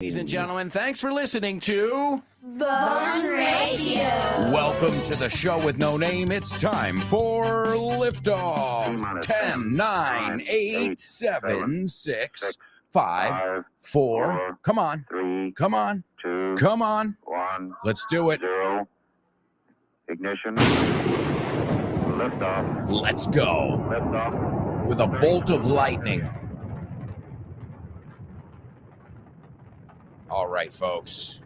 Ladies and gentlemen, thanks for listening to Bone Radio. Welcome to the show with no name. It's time for liftoff. 10, 9, 8, 7, 6, 5, 4. Come on. 3, Come on. 2, Come on. 1, Let's do it. 0. Ignition. Liftoff. Let's go. Liftoff. With a bolt of lightning. All right, folks.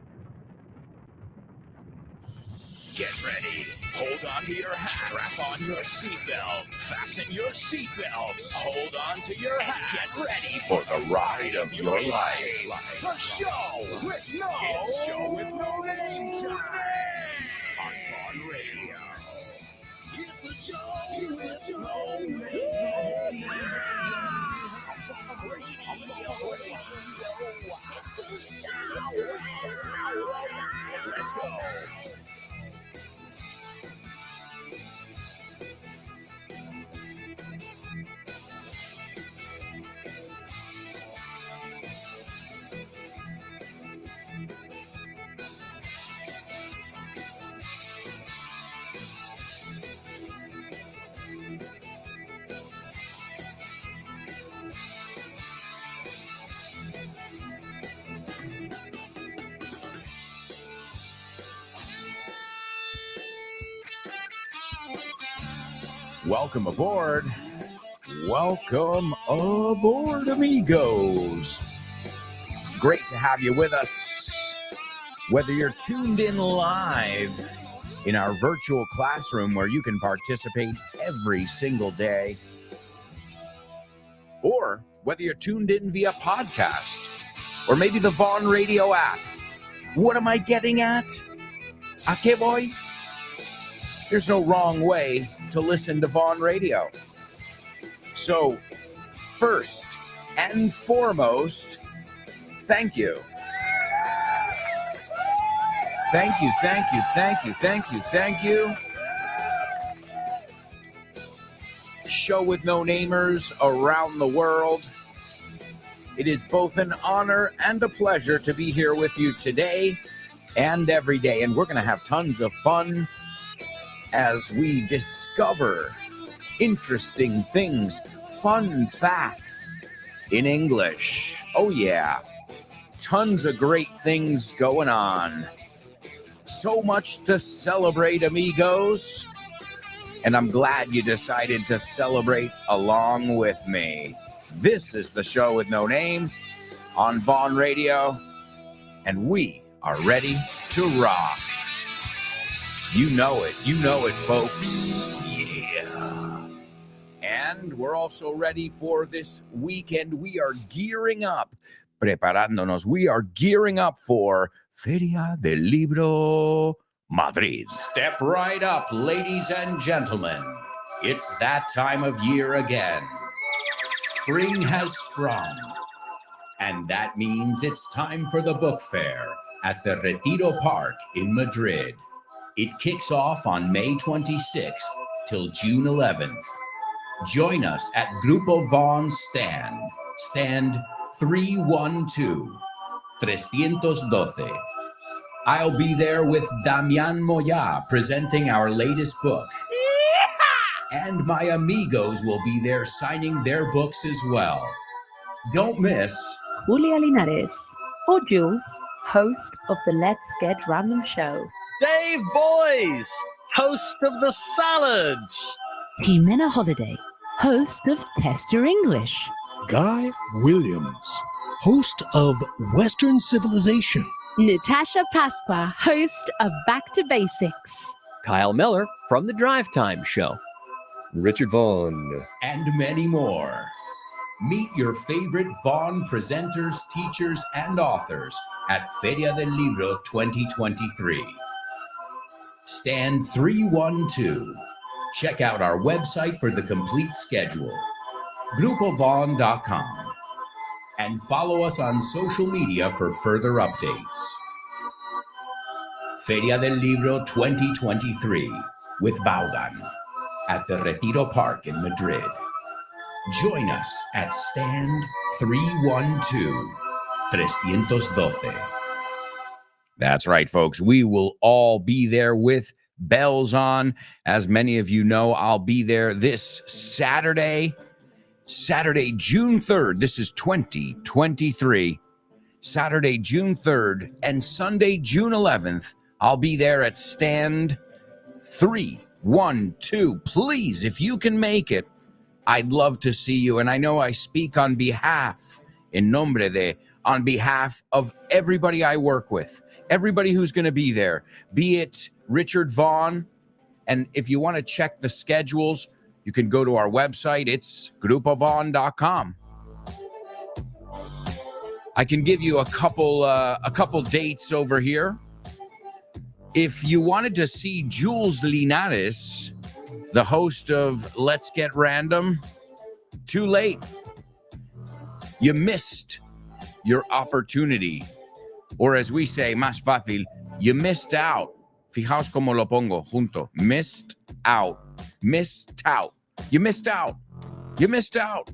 Get ready. Hold on to your hats. Strap on your seatbelt. Fasten your seatbelts. Hold on to your hats. Get ready for the ride of your life. The show with no name time on Vaughn Radio. It's a show with no name. Let's go. Welcome aboard. Welcome aboard, amigos. Great to have you with us. Whether you're tuned in live in our virtual classroom where you can participate every single day, or whether you're tuned in via podcast, or maybe the Vaughn Radio app. What am I getting at? ¿A qué voy? There's no wrong way to listen to Vaughn Radio. So, first and foremost, thank you. Thank you, thank you, thank you, thank you, thank you. Show with no namers around the world. It is both an honor and a pleasure to be here with you today and every day. And we're going to have tons of fun as we discover interesting things, fun facts in English. Oh yeah, tons of great things going on. So much to celebrate, amigos. And I'm glad you decided to celebrate along with me. This is the show with no name on Vaughn Radio, and we are ready to rock. You know it, folks. Yeah. And we're also ready for this weekend. We are gearing up, preparándonos. We are gearing up for Feria del Libro Madrid. Step right up, ladies and gentlemen. It's that time of year again. Spring has sprung, and that means it's time for the book fair at the Retiro Park in Madrid. It kicks off on May 26th till June 11th. Join us at Grupo Vaughn's stand 312. I'll be there with Damian Moya presenting our latest book. And my amigos will be there signing their books as well. Don't miss Julia Linares, or Jules, host of the Let's Get Random show. Dave Boys, host of The Salads. Jimena Holiday, host of Test Your English. Guy Williams, host of Western Civilization. Natasha Pasqua, host of Back to Basics. Kyle Miller from The Drive Time Show. Richard Vaughn. And many more. Meet your favorite Vaughn presenters, teachers, and authors at Feria del Libro 2023. Stand 312. Check out our website for the complete schedule, grupovaughn.com, and follow us on social media for further updates. Feria del Libro 2023 with Vaughan at the Retiro Park in Madrid. Join us at Stand 312. 312. That's right, folks. We will all be there with bells on. As many of you know, I'll be there this Saturday, June 3rd. This is 2023. Saturday, June 3rd, and Sunday, June 11th. I'll be there at stand 312. Please, if you can make it, I'd love to see you. And I know I speak on behalf of everybody I work with, everybody who's going to be there, be it Richard Vaughn. And if you want to check the schedules, you can go to our website. It's grupovaughn.com. I can give you a couple dates over here. If you wanted to see Jules Linares, the host of Let's Get Random, too late. You missed your opportunity. Or as we say, más fácil, you missed out. Fijaos como lo pongo junto. Missed out. Missed out. You missed out. You missed out.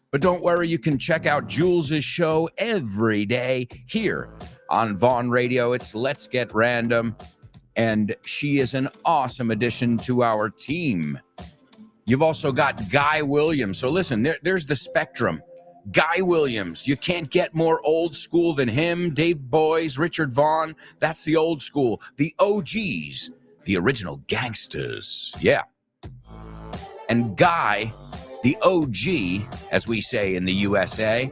But don't worry, you can check out Jules' show every day here on Vaughn Radio. It's Let's Get Random, and she is an awesome addition to our team. You've also got Guy Williams. So listen, there's the spectrum. Guy Williams, you can't get more old school than him. Dave Boyes, Richard Vaughn, that's the old school. The OGs, the original gangsters. Yeah. And Guy, the OG, as we say in the USA,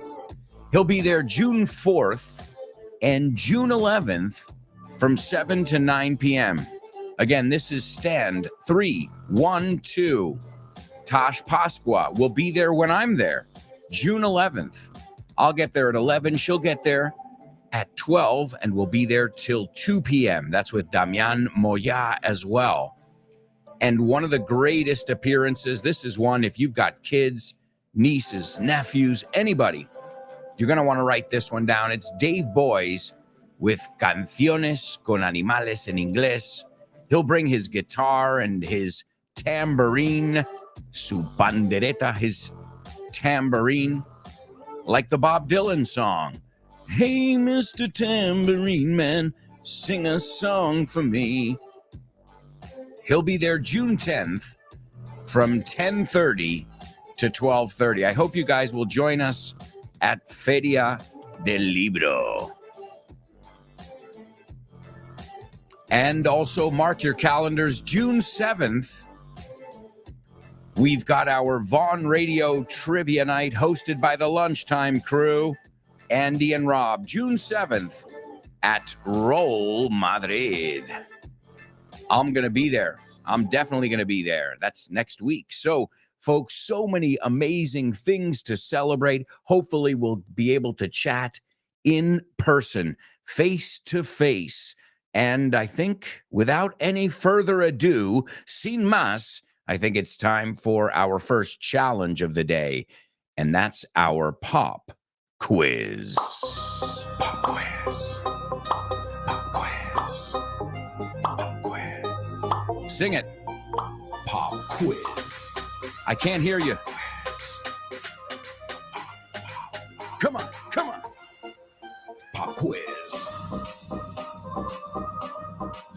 he'll be there June 4th and June 11th from 7 to 9 p.m. Again, this is stand 312. Tosh Pasqua will be there when I'm there, June 11th. I'll get there at 11. She'll get there at 12, and we'll be there till 2 p.m. That's with Damian Moya as well. And one of the greatest appearances, this is one, if you've got kids, nieces, nephews, anybody, you're going to want to write this one down. It's Dave Boyes with Canciones con Animales en Inglés. He'll bring his guitar and his tambourine, su pandereta, his tambourine, like the Bob Dylan song. Hey, Mr. Tambourine Man, sing a song for me. He'll be there June 10th from 10:30 to 12:30. I hope you guys will join us at Feria del Libro. And also mark your calendars, June 7th, we've got our Vaughn Radio Trivia Night hosted by the Lunchtime Crew, Andy and Rob, June 7th at Roll Madrid. I'm going to be there. I'm definitely going to be there. That's next week. So, folks, so many amazing things to celebrate. Hopefully, we'll be able to chat in person, face to face. And I think without any further ado, sin más, I think it's time for our first challenge of the day. And that's our pop quiz. Pop quiz. Pop quiz. Pop quiz. Sing it. Pop quiz. I can't hear you. Come on, come on. Pop quiz.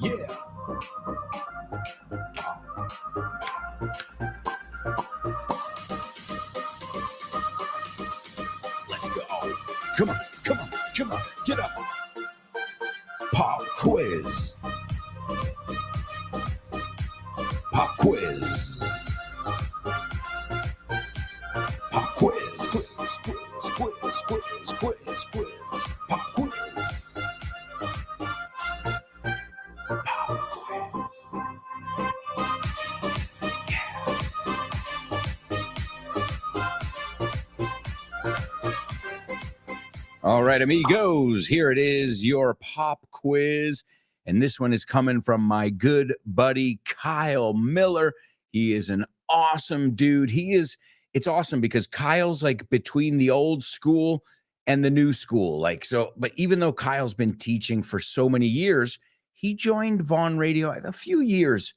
Yeah. Let's go. Come on, come on, come on. Get up. Pop quiz. Pop quiz. Pop quiz. Quiz, quiz, quiz, quiz, quiz, quiz. Pop quiz. All right, amigos, here it is, your pop quiz. And this one is coming from my good buddy, Kyle Miller. He is an awesome dude. It's awesome because Kyle's like between the old school and the new school. But even though Kyle's been teaching for so many years, he joined Vaughn Radio a few years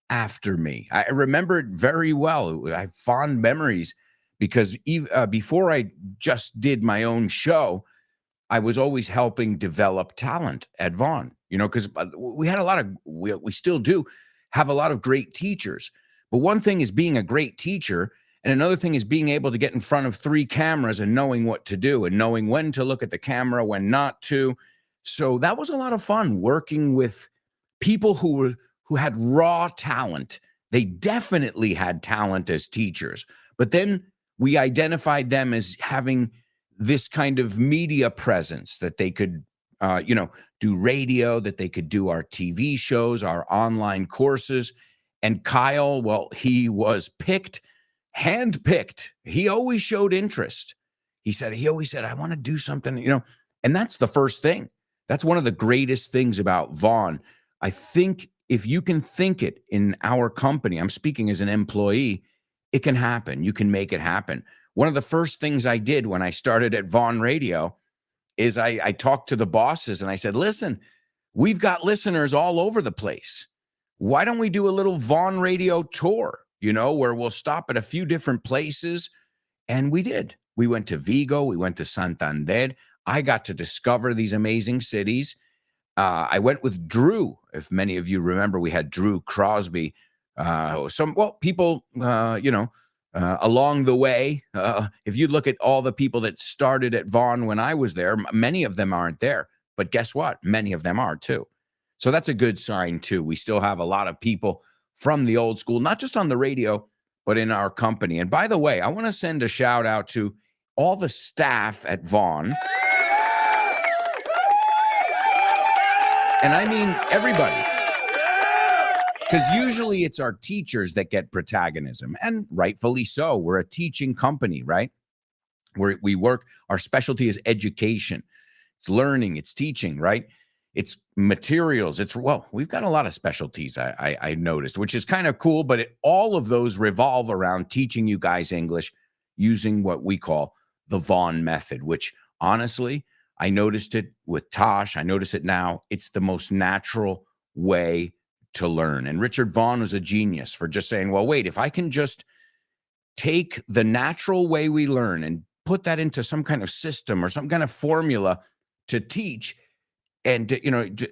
after me. I remember it very well. I have fond memories because before I just did my own show, I was always helping develop talent at Vaughn, because we had a lot of, we still do have a lot of great teachers. But one thing is being a great teacher, and another thing is being able to get in front of 3 cameras and knowing what to do and knowing when to look at the camera, when not to. So that was a lot of fun working with people who had raw talent. They definitely had talent as teachers, but then we identified them as having this kind of media presence that they could, do radio, that they could do our TV shows, our online courses. And Kyle, well, he was handpicked. He always showed interest. He always said, I want to do something, and that's the first thing. That's one of the greatest things about Vaughn. I think if you can think it in our company, I'm speaking as an employee, it can happen. You can make it happen. One of the first things I did when I started at Vaughn Radio is I talked to the bosses and I said, listen, we've got listeners all over the place. Why don't we do a little Vaughn Radio tour, where we'll stop at a few different places? And we did. We went to Vigo. We went to Santander. I got to discover these amazing cities. I went with Drew. If many of you remember, we had Drew Crosby. People, along the way, if you look at all the people that started at Vaughn when I was there, many of them aren't there. But guess what? Many of them are too. So that's a good sign too. We still have a lot of people from the old school, not just on the radio, but in our company. And by the way, I want to send a shout out to all the staff at Vaughn. And I mean everybody. Because usually it's our teachers that get protagonism, and rightfully so. We're a teaching company, right? We work, our specialty is education. It's learning, it's teaching, right? It's materials. We've got a lot of specialties, I noticed, which is kind of cool, but all of those revolve around teaching you guys English using what we call the Vaughn method, which honestly, I noticed it with Tosh. I notice it now. It's the most natural way to learn. And Richard Vaughn was a genius for just saying, well, wait, if I can just take the natural way we learn and put that into some kind of system or some kind of formula to teach, and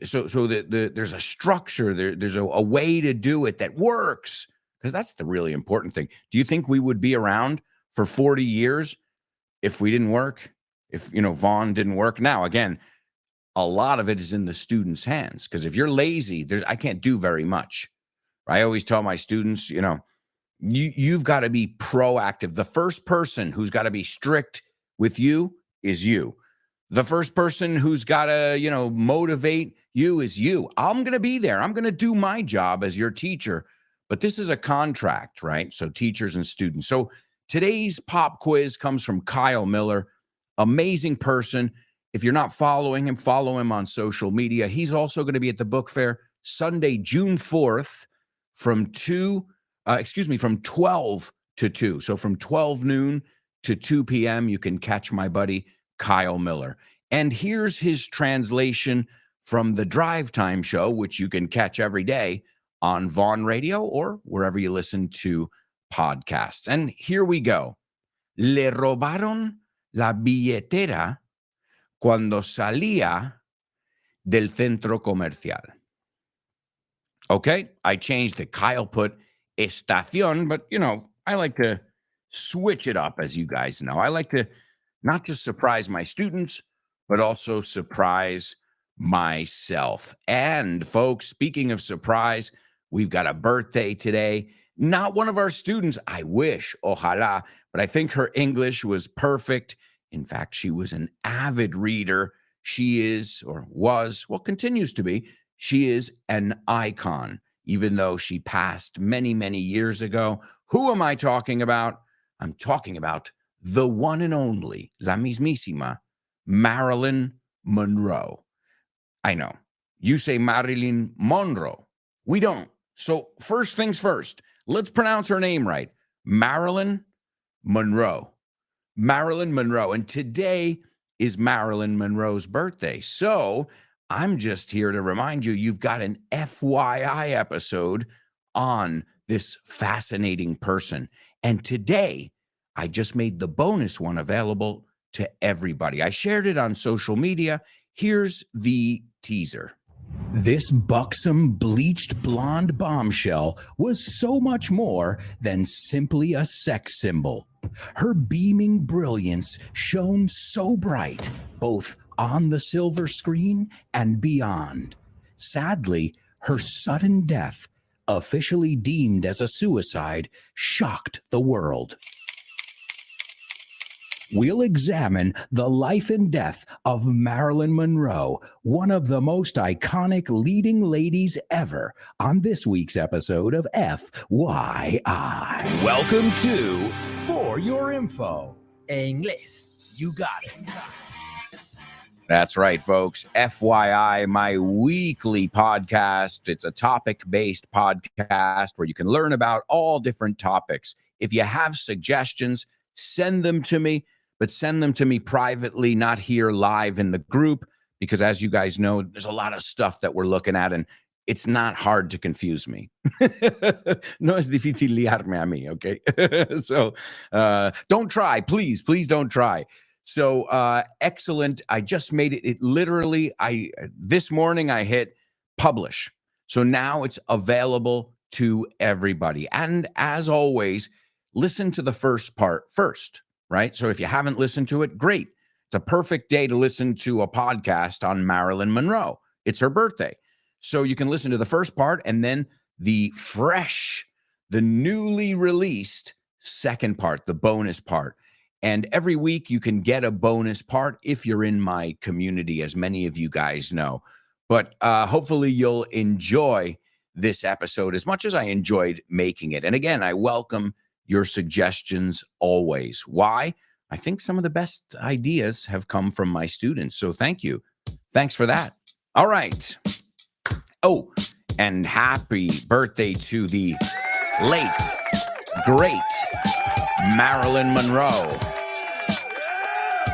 so there's a structure, there's a way to do it that works, because that's the really important thing. Do you think we would be around for 40 years if we didn't work? If Vaughn didn't work? Now, again, a lot of it is in the students' hands, because if you're lazy, I can't do very much. I always tell my students, you've got to be proactive. The first person who's got to be strict with you is you. The first person who's got to, motivate you is you. I'm going to be there. I'm going to do my job as your teacher. But this is a contract, right? So teachers and students. So today's pop quiz comes from Kyle Miller. Amazing person. If you're not following him, follow him on social media. He's also going to be at the book fair Sunday, June 4th from 12 to 2. So from 12 noon to 2 p.m., you can catch my buddy Kyle Miller. And here's his translation from the Drive Time Show, which you can catch every day on Vaughn Radio or wherever you listen to podcasts. And here we go. Le robaron la billetera cuando salía del centro comercial. Okay, I changed it. Kyle put estación, but, I like to switch it up, as you guys know. I like to not just surprise my students, but also surprise myself. And folks, speaking of surprise, we've got a birthday today. Not one of our students, I wish, ojalá, but I think her English was perfect. In fact, she was an avid reader. She is, or was, continues to be, she is an icon, even though she passed many, many years ago. Who am I talking about? I'm talking about the one and only, la mismísima, Marilyn Monroe. I know. You say Marilyn Monroe. We don't. So first things first, let's pronounce her name right. Marilyn Monroe. Marilyn Monroe. And today is Marilyn Monroe's birthday. So I'm just here to remind you, you've got an FYI episode on this fascinating person. And today, I just made the bonus one available to everybody. I shared it on social media. Here's the teaser. This buxom, bleached blonde bombshell was so much more than simply a sex symbol. Her beaming brilliance shone so bright, both on the silver screen and beyond. Sadly, her sudden death, officially deemed as a suicide, shocked the world. We'll examine the life and death of Marilyn Monroe, one of the most iconic leading ladies ever, on this week's episode of FYI. Welcome to For Your Info. En inglés. You got it. That's right, folks. FYI, my weekly podcast. It's a topic-based podcast where you can learn about all different topics. If you have suggestions, send them to me. But send them to me privately, not here live in the group, because as you guys know, there's a lot of stuff that we're looking at, and it's not hard to confuse me. No es difícil liarme a mí, okay? So don't try, please don't try. So excellent. I just made it. It literally, this morning I hit publish. So now it's available to everybody. And as always, listen to the first part first. Right? So if you haven't listened to it, great. It's a perfect day to listen to a podcast on Marilyn Monroe. It's her birthday. So you can listen to the first part and then the newly released second part, the bonus part. And every week you can get a bonus part if you're in my community, as many of you guys know. But hopefully you'll enjoy this episode as much as I enjoyed making it. And again, I welcome your suggestions always. Why? I think some of the best ideas have come from my students. So thank you. Thanks for that. All right. Oh, and happy birthday to the late, great Marilyn Monroe.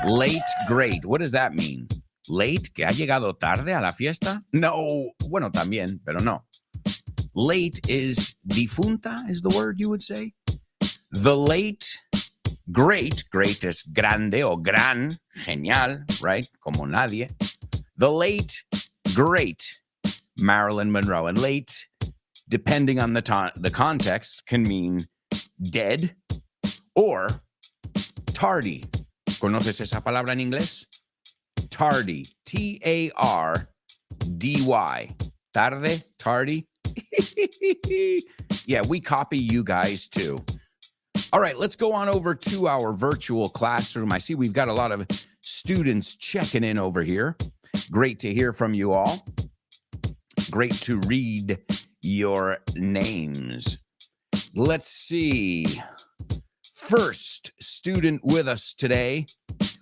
Late, great. What does that mean? Late, que ha llegado tarde a la fiesta? No, bueno, también, pero no. Late is difunta, is the word you would say? The late, great es grande o gran, genial, right? Como nadie. The late, great Marilyn Monroe. And late, depending on the context, can mean dead or tardy. ¿Conoces esa palabra en inglés? Tardy. Tardy. Tarde, tardy. Yeah, we copy you guys too. All right, let's go on over to our virtual classroom. I see we've got a lot of students checking in over here. Great to hear from you all. Great to read your names. Let's see. First student with us today,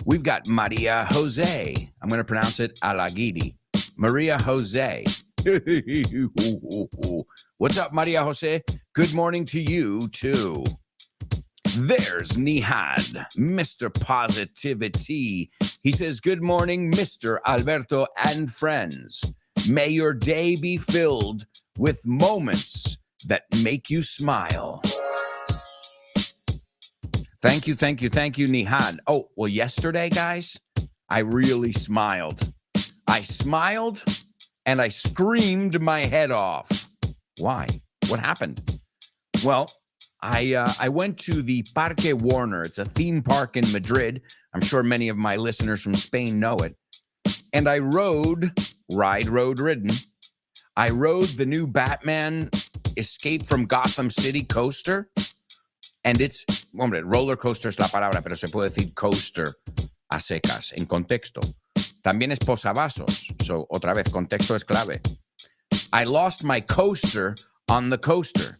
we've got Maria Jose. I'm going to pronounce it Alagidi. Maria Jose. What's up, Maria Jose? Good morning to you, too. There's Nihad, Mr. Positivity. He says, good morning, Mr. Alberto and friends. May your day be filled with moments that make you smile. Thank you, Nihad. Oh, well, yesterday, guys, I really smiled. I smiled and I screamed my head off. Why? What happened? Well, I went to the Parque Warner. It's a theme park in Madrid. I'm sure many of my listeners from Spain know it. And I rode the new Batman Escape from Gotham City coaster. And it's, roller coaster es la palabra, pero se puede decir coaster a secas, en contexto. También es posavasos. So, otra vez, contexto es clave. I lost my coaster on the coaster.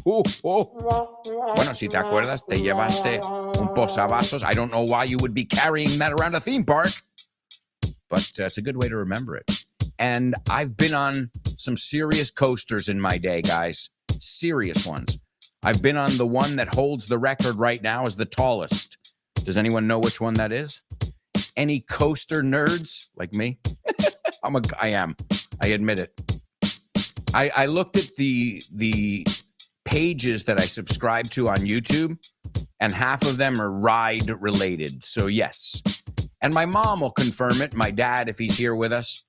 Bueno, si te acuerdas, te llevaste un posavasos. I don't know why you would be carrying that around a theme park, but it's a good way to remember it. And I've been on some serious coasters in my day, guys. Serious ones. I've been on the one that holds the record right now as the tallest. Does anyone know which one that is? Any coaster nerds like me? I am. I admit it. I looked at the pages that I subscribe to on YouTube, and half of them are ride related. So yes. And my mom will confirm it. My dad, if he's here with us.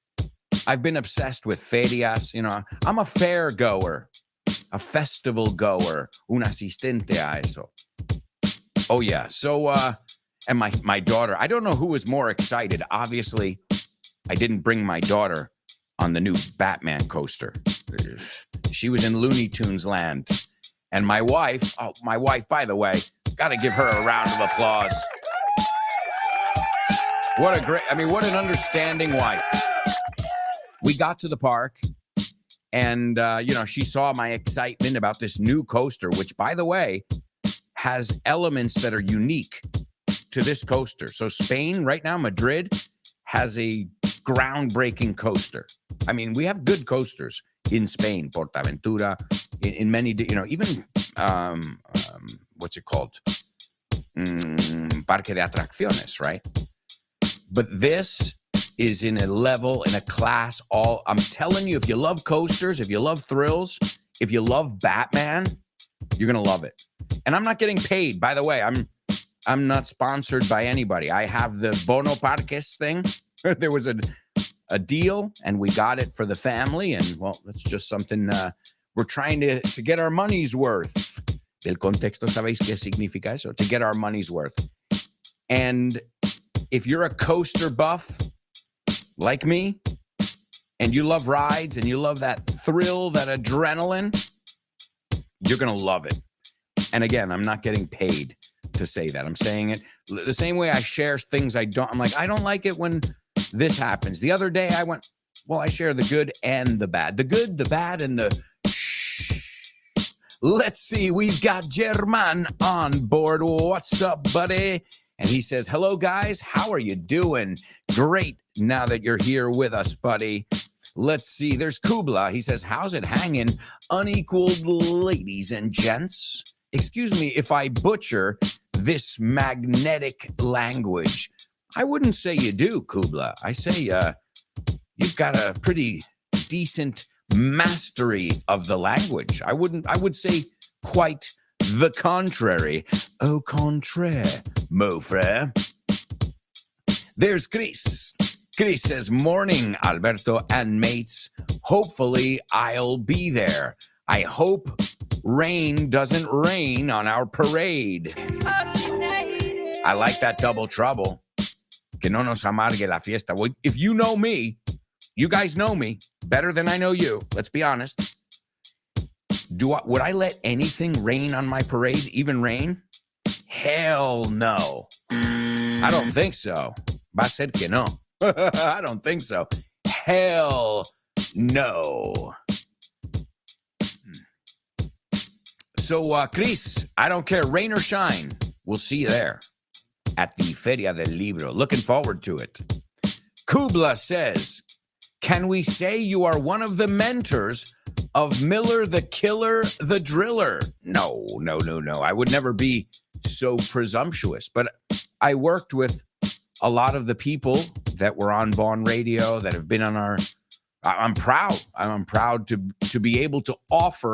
I've been obsessed with ferias. You know, I'm a fair goer, a festival goer, un asistente a eso. Oh yeah. So, and my daughter, I don't know who was more excited. Obviously, I didn't bring my daughter on the new Batman coaster. She was in Looney Tunes land. And my wife, by the way, got to give her a round of applause. What an understanding wife. We got to the park and, she saw my excitement about this new coaster, which, by the way, has elements that are unique to this coaster. So Spain right now, Madrid, has a groundbreaking coaster. I mean, we have good coasters in Spain, Portaventura, in many, even, what's it called? Parque de Atracciones, right? But this is in a level, in a class, I'm telling you, if you love coasters, if you love thrills, if you love Batman, you're going to love it. And I'm not getting paid, by the way. I'm not sponsored by anybody. I have the Bono Parques thing. There was a deal, and we got it for the family. And, well, that's just something we're trying to get our money's worth. Del contexto, ¿sabéis qué significa eso? To get our money's worth. And if you're a coaster buff like me, and you love rides, and you love that thrill, that adrenaline, you're going to love it. And again, I'm not getting paid to say that. I'm saying it the same way I share things I'm like, I don't like it when this happens. The other day I went, well, I share the good and the bad. The good, the bad, and the shh. Let's see. We've got German on board. What's up, buddy? And he says, hello, guys. How are you doing? Great. Now that you're here with us, buddy. Let's see. There's Kubla. He says, how's it hanging? Unequaled ladies and gents. Excuse me if I butcher this magnetic language. I wouldn't say you do, Kubla. I say you've got a pretty decent mastery of the language. I would say quite the contrary. Au contraire, mon frère. There's Chris. Chris says, morning, Alberto and mates. Hopefully I'll be there. I hope rain doesn't rain on our parade. I like that double trouble. Que no nos amargue la fiesta. Well, if you know me, you guys know me better than I know you. Let's be honest. Would I let anything rain on my parade? Even rain? Hell no. I don't think so. Va a ser que no. I don't think so. Hell no. So, Chris, I don't care, rain or shine. We'll see you there at the Feria del Libro. Looking forward to it. Kubla says, can we say you are one of the mentors of Miller the Killer the Driller? No. I would never be so presumptuous. But I worked with a lot of the people that were on Vaughn Radio, that have been on our... I'm proud. I'm proud to be able to offer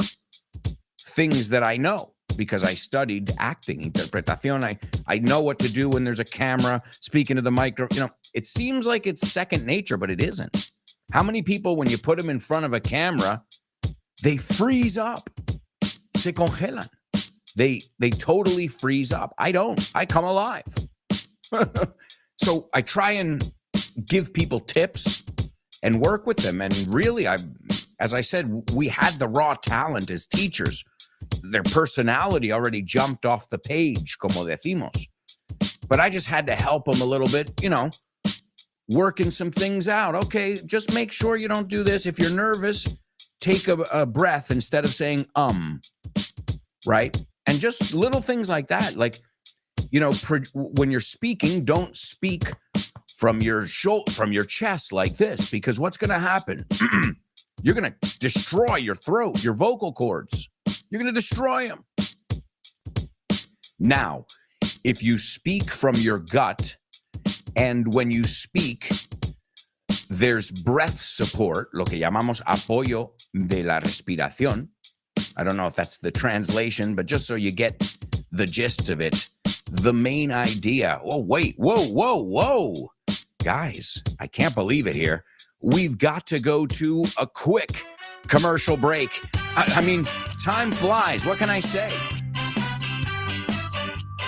things that I know because I studied acting, interpretación. I know what to do when there's a camera, speaking to the micro. It seems like it's second nature, but it isn't. How many people, when you put them in front of a camera, they freeze up? Se congelan. They totally freeze up. I don't. I come alive. So I try and give people tips and work with them. And really, as I said, we had the raw talent as teachers. Their personality already jumped off the page, como decimos. But I just had to help them a little bit, working some things out. Okay, just make sure you don't do this. If you're nervous, take a breath instead of saying, right? And just little things like that. Like, when you're speaking, don't speak from your chest like this, because what's going to happen? You're going to destroy your throat, your vocal cords. You're going to destroy them. Now, if you speak from your gut, and when you speak, there's breath support, lo que llamamos apoyo de la respiración. I don't know if that's the translation, but just so you get the gist of it, the main idea. Oh, wait, whoa. Guys, I can't believe it here. We've got to go to a quick commercial break. I mean, time flies. What can I say?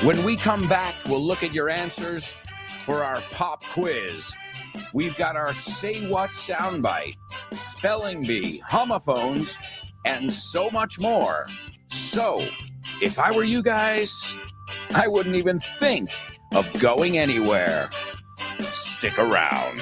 When we come back, we'll look at your answers for our pop quiz. We've got our Say What soundbite, spelling bee, homophones, and so much more. So, if I were you guys, I wouldn't even think of going anywhere. Stick around.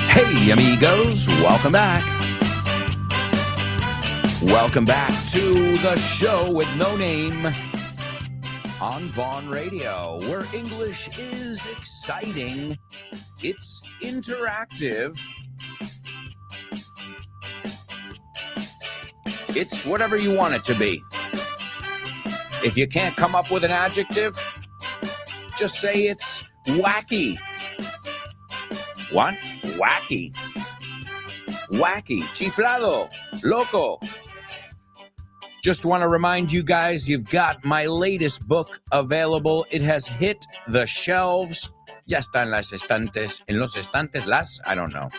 Hey, amigos, welcome back. Welcome back to the show with no name on Vaughn Radio, where English is exciting, it's interactive, it's whatever you want it to be. If you can't come up with an adjective, just say it's wacky. What? Wacky. Wacky. Chiflado. Loco. Just want to remind you guys, you've got my latest book available. It has hit the shelves. Ya está en las estantes. En los estantes, I don't know.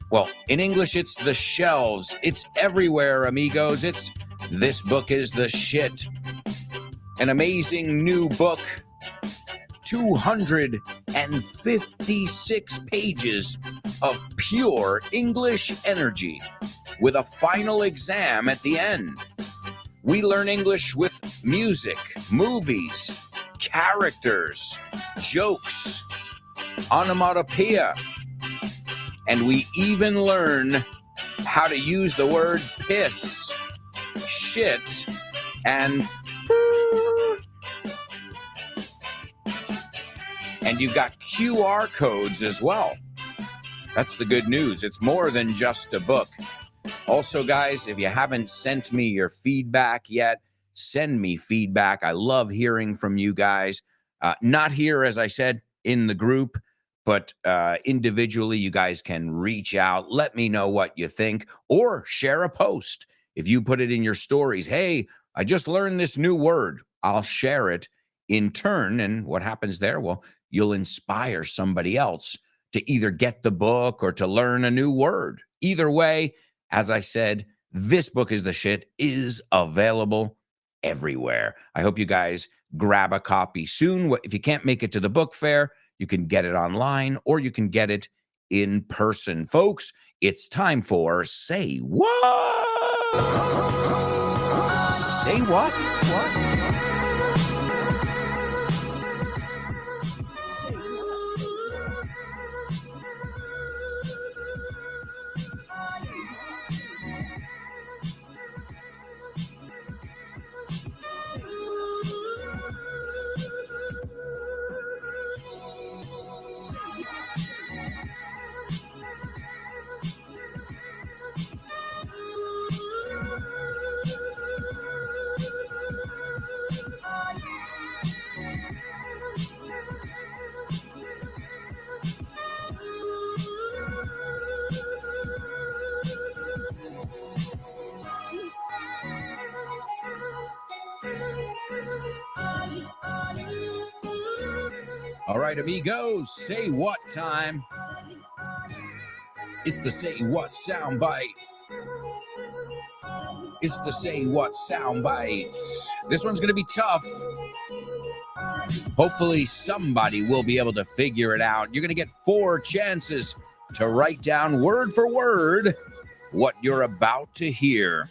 Well, in English, it's the shelves. It's everywhere, amigos. This book is the shit. An amazing new book. 256 pages of pure English energy with a final exam at the end. We learn English with music, movies, characters, jokes, onomatopoeia, and we even learn how to use the word piss, shit, and and you've got QR codes as well. That's the good news. It's more than just a book. Also, guys, if you haven't sent me your feedback yet, send me feedback. I love hearing from you guys. Not here, as I said, in the group, but individually, you guys can reach out. Let me know what you think, or share a post. If you put it in your stories, hey, I just learned this new word, I'll share it in turn. And what happens there? Well, you'll inspire somebody else to either get the book or to learn a new word. Either way, as I said, this book is the shit is available everywhere. I hope you guys grab a copy soon. If you can't make it to the book fair, you can get it online or you can get it in person. Folks, it's time for Say What? Say what? What? All right, amigos, say what time. It's the Say What soundbite. It's the Say What Sound Bites. This one's going to be tough. Hopefully somebody will be able to figure it out. You're going to get 4 chances to write down word for word what you're about to hear.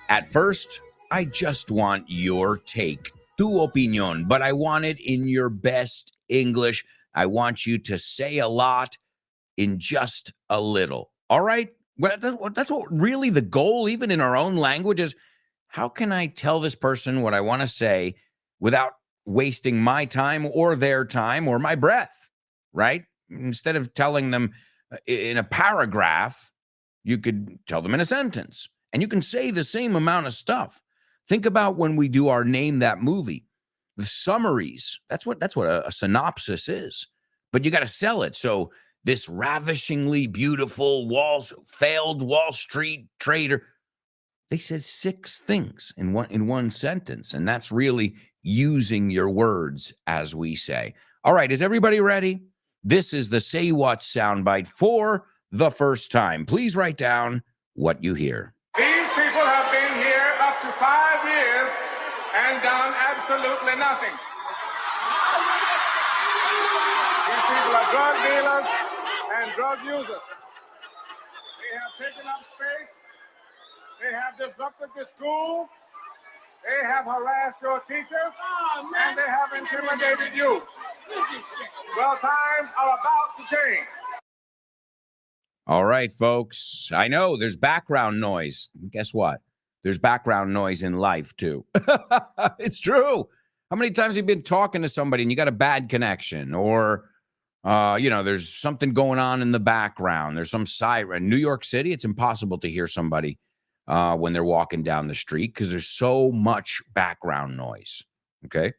At first, I just want your take, tu opinión, but I want it in your best English. I want you to say a lot in just a little. All right? Well, that's what really the goal, even in our own language, is how can I tell this person what I want to say without wasting my time or their time or my breath, right? Instead of telling them in a paragraph, you could tell them in a sentence. And you can say the same amount of stuff. Think about when we do our Name That Movie. The summaries, that's what a synopsis is. But you got to sell it. So this ravishingly beautiful failed Wall Street trader, they said 6 things in one sentence. And that's really using your words, as we say. All right, is everybody ready? This is the Say What soundbite for the first time. Please write down what you hear. These people have been here up to 5 years and done absolutely nothing. These people are drug dealers and drug users. They have taken up space. They have disrupted the school. They have harassed your teachers. And they have intimidated you. Well, times are about to change. All right, folks. I know there's background noise. Guess what? There's background noise in life, too. It's true. How many times have you been talking to somebody and you got a bad connection? Or, there's something going on in the background. There's some siren. New York City, it's impossible to hear somebody when they're walking down the street because there's so much background noise, okay?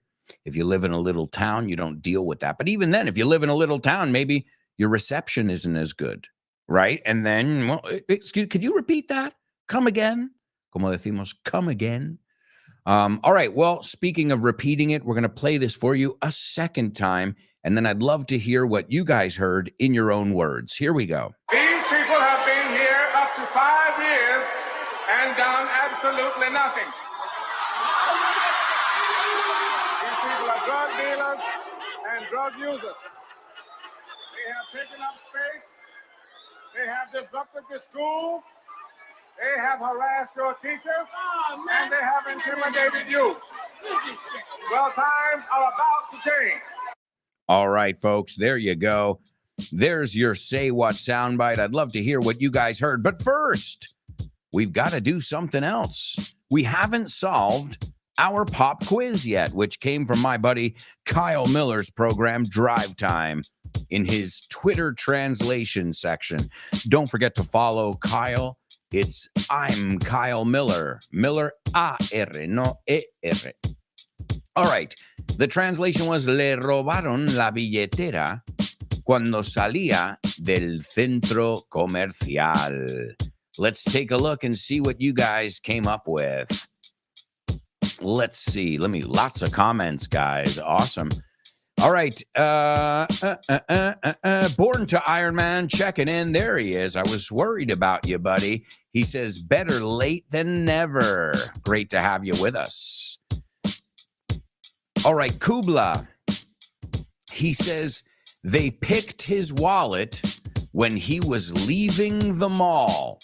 If you live in a little town, you don't deal with that. But even then, if you live in a little town, maybe your reception isn't as good. Right? And then, well, could you repeat that? Come again? Como decimos, come again. All right. Well, speaking of repeating it, we're going to play this for you a second time. And then I'd love to hear what you guys heard in your own words. Here we go. These people have been here up to 5 years and done absolutely nothing. These people are drug dealers and drug users. They have taken up space. They have disrupted the school. They have harassed your teachers. And they have intimidated you. Well, times are about to change. All right, folks, there you go. There's your Say What soundbite. I'd love to hear what you guys heard. But first, we've got to do something else. We haven't solved our pop quiz yet, which came from my buddy Kyle Miller's program, Drive Time, in his Twitter translation section. Don't forget to follow Kyle. It's I'm Kyle Miller. Miller, A-R, no E-R. All right. The translation was Le robaron la billetera cuando salía del centro comercial. Let's take a look and see what you guys came up with. Let's see. Lots of comments, guys. Awesome. All right. Born to Iron Man checking in. There he is. I was worried about you, buddy. He says, better late than never. Great to have you with us. All right. Kubla. He says, they picked his wallet when he was leaving the mall.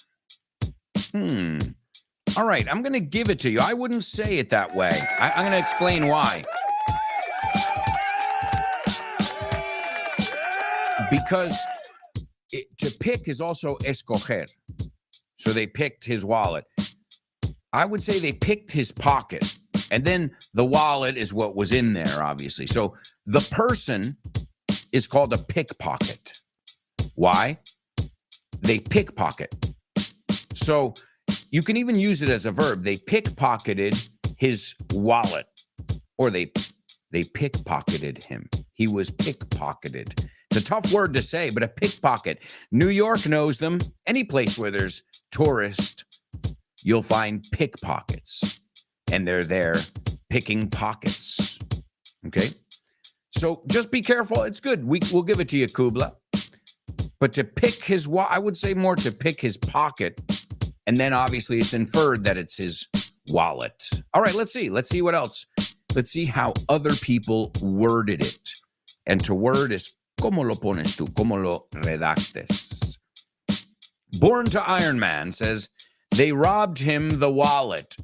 All right. I'm going to give it to you. I wouldn't say it that way. I'm going to explain why. Because to pick is also escoger. So they picked his wallet. I would say they picked his pocket. And then the wallet is what was in there, obviously. So the person is called a pickpocket. Why? They pickpocket. So you can even use it as a verb. They pickpocketed his wallet. Or they pickpocketed him. He was pickpocketed. It's a tough word to say, but a pickpocket. New York knows them. Any place where there's tourists, you'll find pickpockets. And they're there picking pockets. Okay? So just be careful. It's good. We'll give it to you, Kubla. But to pick his I would say more to pick his pocket, and then obviously it's inferred that it's his wallet. All right, let's see what else. Let's see how other people worded it. And to word is ¿cómo lo pones tú? ¿Cómo lo redactes? Born to Iron Man says, they robbed him the wallet.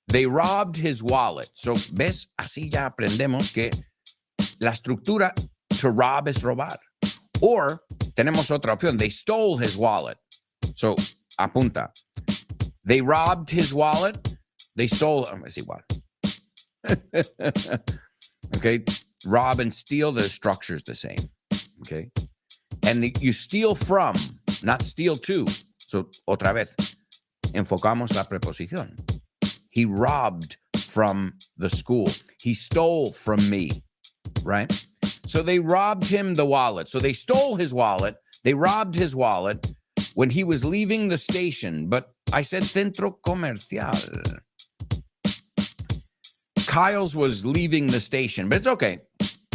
They robbed his wallet. So, ¿ves? Así ya aprendemos que la estructura to rob es robar. Or, tenemos otra opción. They stole his wallet. So, apunta. They robbed his wallet. They stole. Es igual. Okay. Rob and steal, the structure's the same. Okay. And you steal from, not steal to. So, otra vez, enfocamos la preposición. He robbed from the school. He stole from me, right? So they robbed him the wallet. So they stole his wallet. They robbed his wallet when he was leaving the station. But I said centro comercial. Kyle's was leaving the station, but it's okay.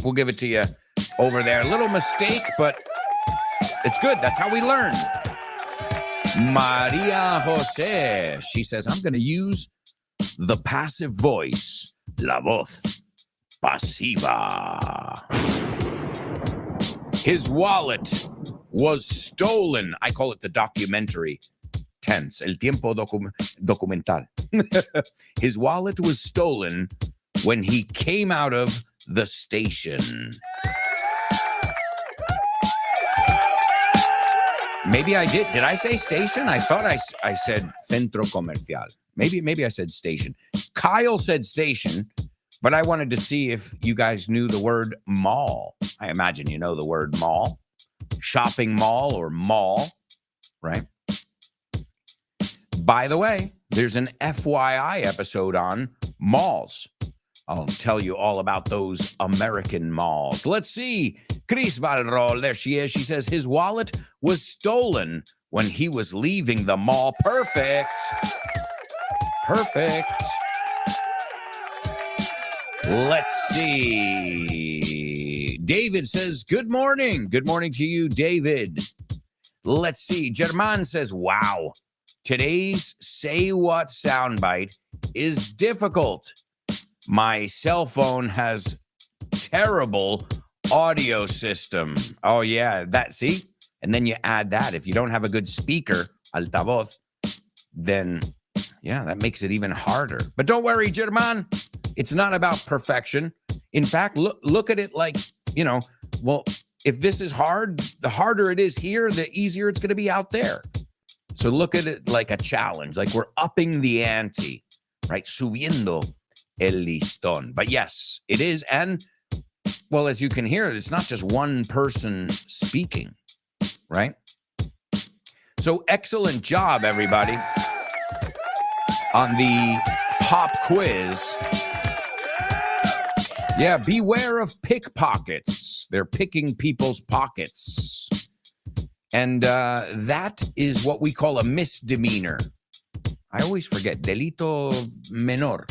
We'll give it to you over there. A little mistake, but it's good. That's how we learn. Maria Jose, she says, I'm going to use the passive voice, la voz pasiva. His wallet was stolen. I call it the documentary tense, el tiempo documental. His wallet was stolen when he came out of the station. Maybe I did. Did I say station? I thought I said centro comercial. Maybe I said station. Kyle said station, but I wanted to see if you guys knew the word mall. I imagine you know the word mall. Shopping mall or mall, right? By the way, there's an FYI episode on malls. I'll tell you all about those American malls. Let's see. Chris Valrol, there she is. She says his wallet was stolen when he was leaving the mall. Perfect. Perfect. Let's see. David says, good morning. Good morning to you, David. Let's see. German says, wow. Today's Say What soundbite is difficult. My cell phone has terrible audio system. Oh, yeah, that, see? And then you add that. If you don't have a good speaker, altavoz, then, yeah, that makes it even harder. But don't worry, German. It's not about perfection. In fact, look at it like, well, if this is hard, the harder it is here, the easier it's going to be out there. So look at it like a challenge, like we're upping the ante, right? Subiendo el listón. But yes, it is. And, well, as you can hear, it's not just one person speaking, right? So excellent job, everybody, on the pop quiz. Yeah, beware of pickpockets. They're picking people's pockets. And that is what we call a misdemeanor. I always forget. Delito menor.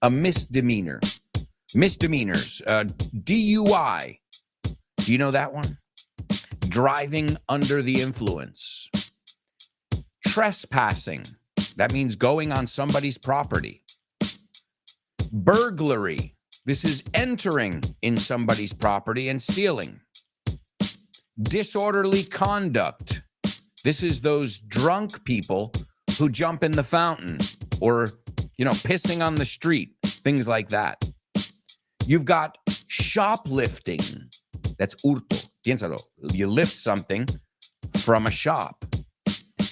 A misdemeanor. Misdemeanors. DUI. Do you know that one? Driving under the influence. Trespassing. That means going on somebody's property. Burglary. This is entering in somebody's property and stealing. Disorderly conduct. This is those drunk people who jump in the fountain or, pissing on the street, things like that. You've got shoplifting. That's hurto. Piénsalo. You lift something from a shop.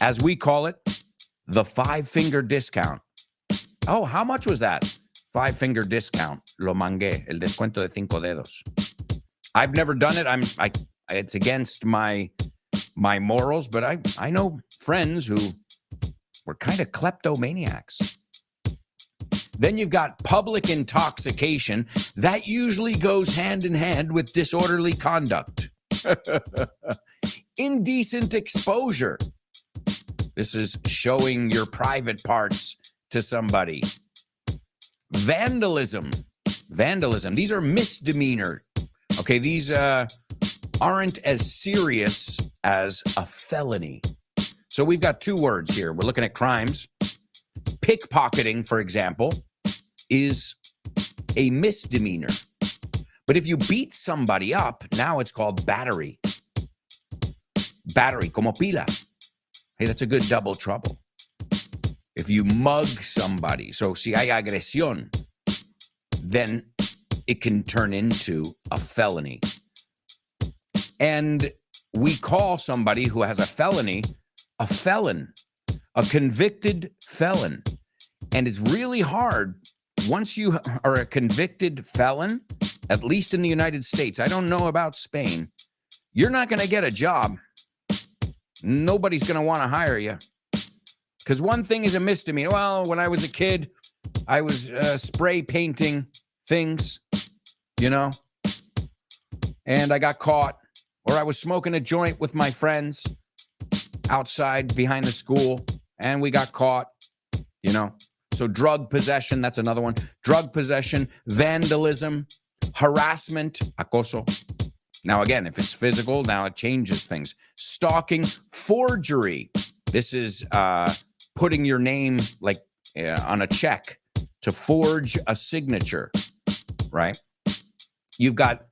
As we call it, the 5-finger discount. Oh, how much was that? 5-finger discount. Lo mangué. El descuento de 5 dedos. I've never done it. It's against my morals, but I know friends who were kind of kleptomaniacs. Then you've got public intoxication. That usually goes hand in hand with disorderly conduct. Indecent exposure. This is showing your private parts to somebody. Vandalism. These are misdemeanor. Okay, these aren't as serious as a felony. So we've got two words here. We're looking at crimes. Pickpocketing, for example, is a misdemeanor. But if you beat somebody up, now it's called battery. Battery, como pila. Hey, that's a good double trouble. If you mug somebody, so si hay agresión, then it can turn into a felony. And we call somebody who has a felony a felon, a convicted felon. And it's really hard once you are a convicted felon, at least in the United States. I don't know about Spain. You're not going to get a job. Nobody's going to want to hire you. Because one thing is a misdemeanor. Well, when I was a kid, I was spray painting things, you know, and I got caught. Or I was smoking a joint with my friends outside behind the school, and we got caught, you know. So drug possession, that's another one. Drug possession, vandalism, harassment, acoso. Now, again, if it's physical, now it changes things. Stalking, forgery. This is putting your name like on a check to forge a signature, right? You've got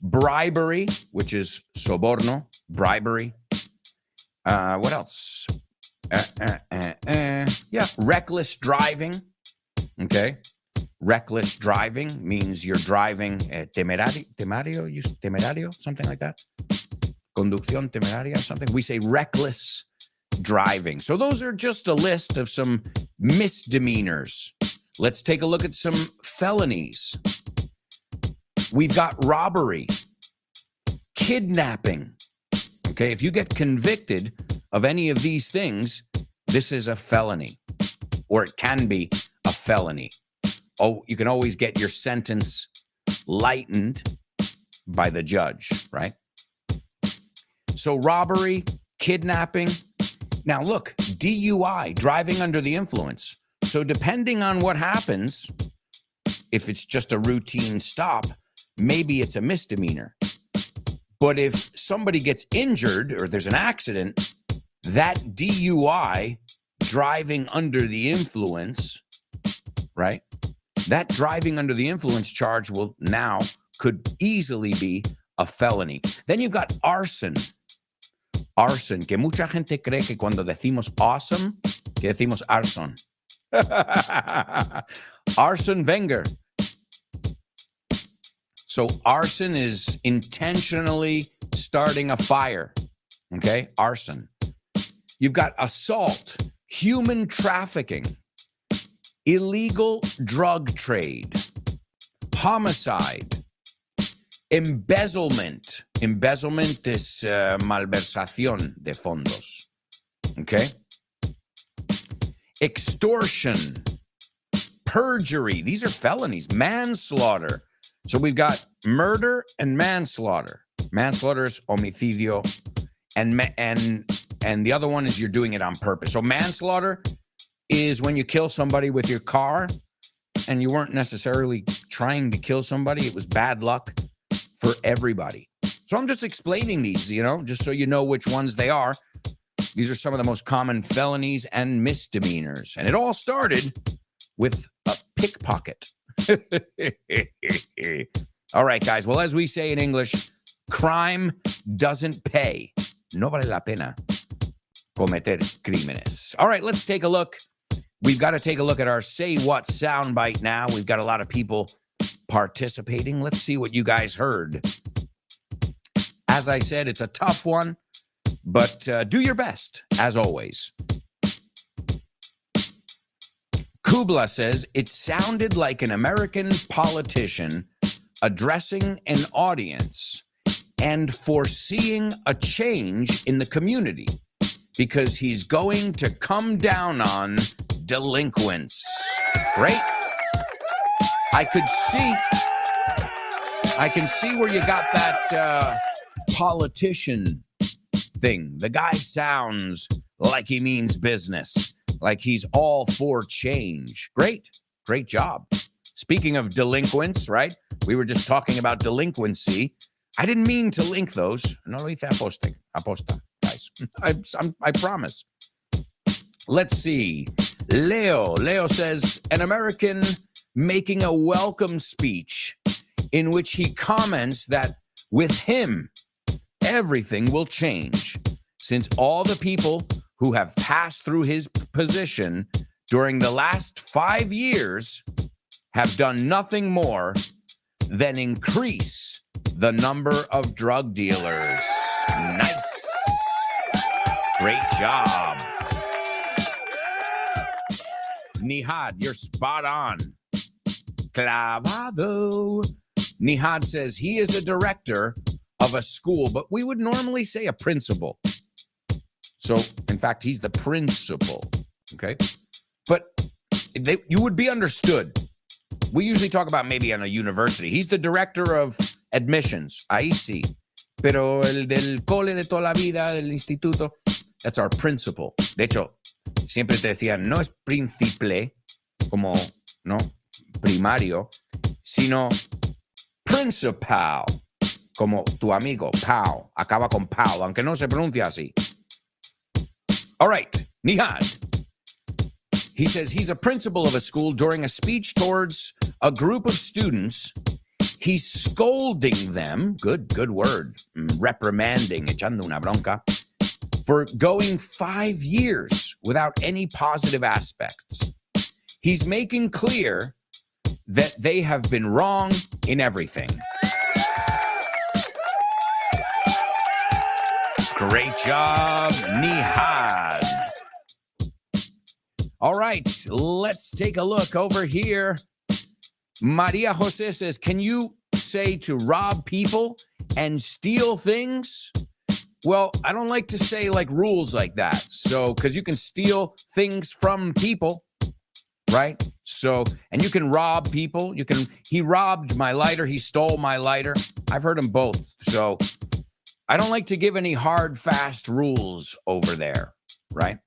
bribery, which is soborno, bribery. What else? Yeah, reckless driving. Okay. Reckless driving means you're driving temerario, something like that. Conducción temeraria, something. We say reckless driving. So those are just a list of some misdemeanors. Let's take a look at some felonies. We've got robbery, kidnapping. Okay, if you get convicted of any of these things, this is a felony, or it can be a felony. Oh, you can always get your sentence lightened by the judge, right? So robbery, kidnapping. Now look, DUI, driving under the influence. So depending on what happens, if it's just a routine stop, maybe it's a misdemeanor. But if somebody gets injured or there's an accident, that DUI, driving under the influence, right? That driving under the influence charge could easily be a felony. Then you've got arson. Arson, que mucha gente cree que cuando decimos awesome, que decimos arson. Arson Wenger. So arson is intentionally starting a fire, okay? Arson. You've got assault, human trafficking, illegal drug trade, homicide, embezzlement. Embezzlement is malversación de fondos, okay? Extortion, perjury. These are felonies. Manslaughter. So we've got murder and manslaughter. Manslaughter is homicidio, and the other one is you're doing it on purpose. So manslaughter is when you kill somebody with your car, and you weren't necessarily trying to kill somebody. It was bad luck for everybody. So I'm just explaining these, you know, just so you know which ones they are. These are some of the most common felonies and misdemeanors, and it all started with a pickpocket. All right, guys. Well, as we say in English, crime doesn't pay. No vale la pena cometer crímenes. All right, let's take a look. We've got to take a look at our Say What soundbite now. We've got a lot of people participating. Let's see what you guys heard. As I said, it's a tough one, but do your best, as always. Kubla says, it sounded like an American politician addressing an audience and foreseeing a change in the community because he's going to come down on delinquents. Great. I can see where you got that politician thing. The guy sounds like he means business. Like he's all for change. Great job. Speaking of delinquents, right? We were just talking about delinquency. I didn't mean to link those. No lo hice aposta, guys. I promise. Let's see. Leo says, an American making a welcome speech in which he comments that with him, everything will change since all the people who have passed through his position during the last 5 years have done nothing more than increase the number of drug dealers. Nice. Great job. Nihad, you're spot on. Clavado. Nihad says he is a director of a school, but we would normally say a principal. So, in fact, he's the principal, okay? But you would be understood. We usually talk about maybe on a university. He's the director of admissions. Ahí sí. Pero el del cole de toda la vida, el instituto, that's our principal. De hecho, siempre te decían, no es príncipe, como, no, primario, sino principal, como tu amigo, Pau. Acaba con Pau, aunque no se pronuncia así. All right, Nihad. He says he's a principal of a school. During a speech towards a group of students, he's scolding them, good word, reprimanding, echando una bronca, for going 5 years without any positive aspects. He's making clear that they have been wrong in everything. Great job, Nihad. All right, let's take a look over here. Maria Jose says, can you say to rob people and steal things? Well, I don't like to say like rules like that. So, because you can steal things from people, right? So, and you can rob people. He robbed my lighter. He stole my lighter. I've heard them both. So I don't like to give any hard, fast rules over there, right?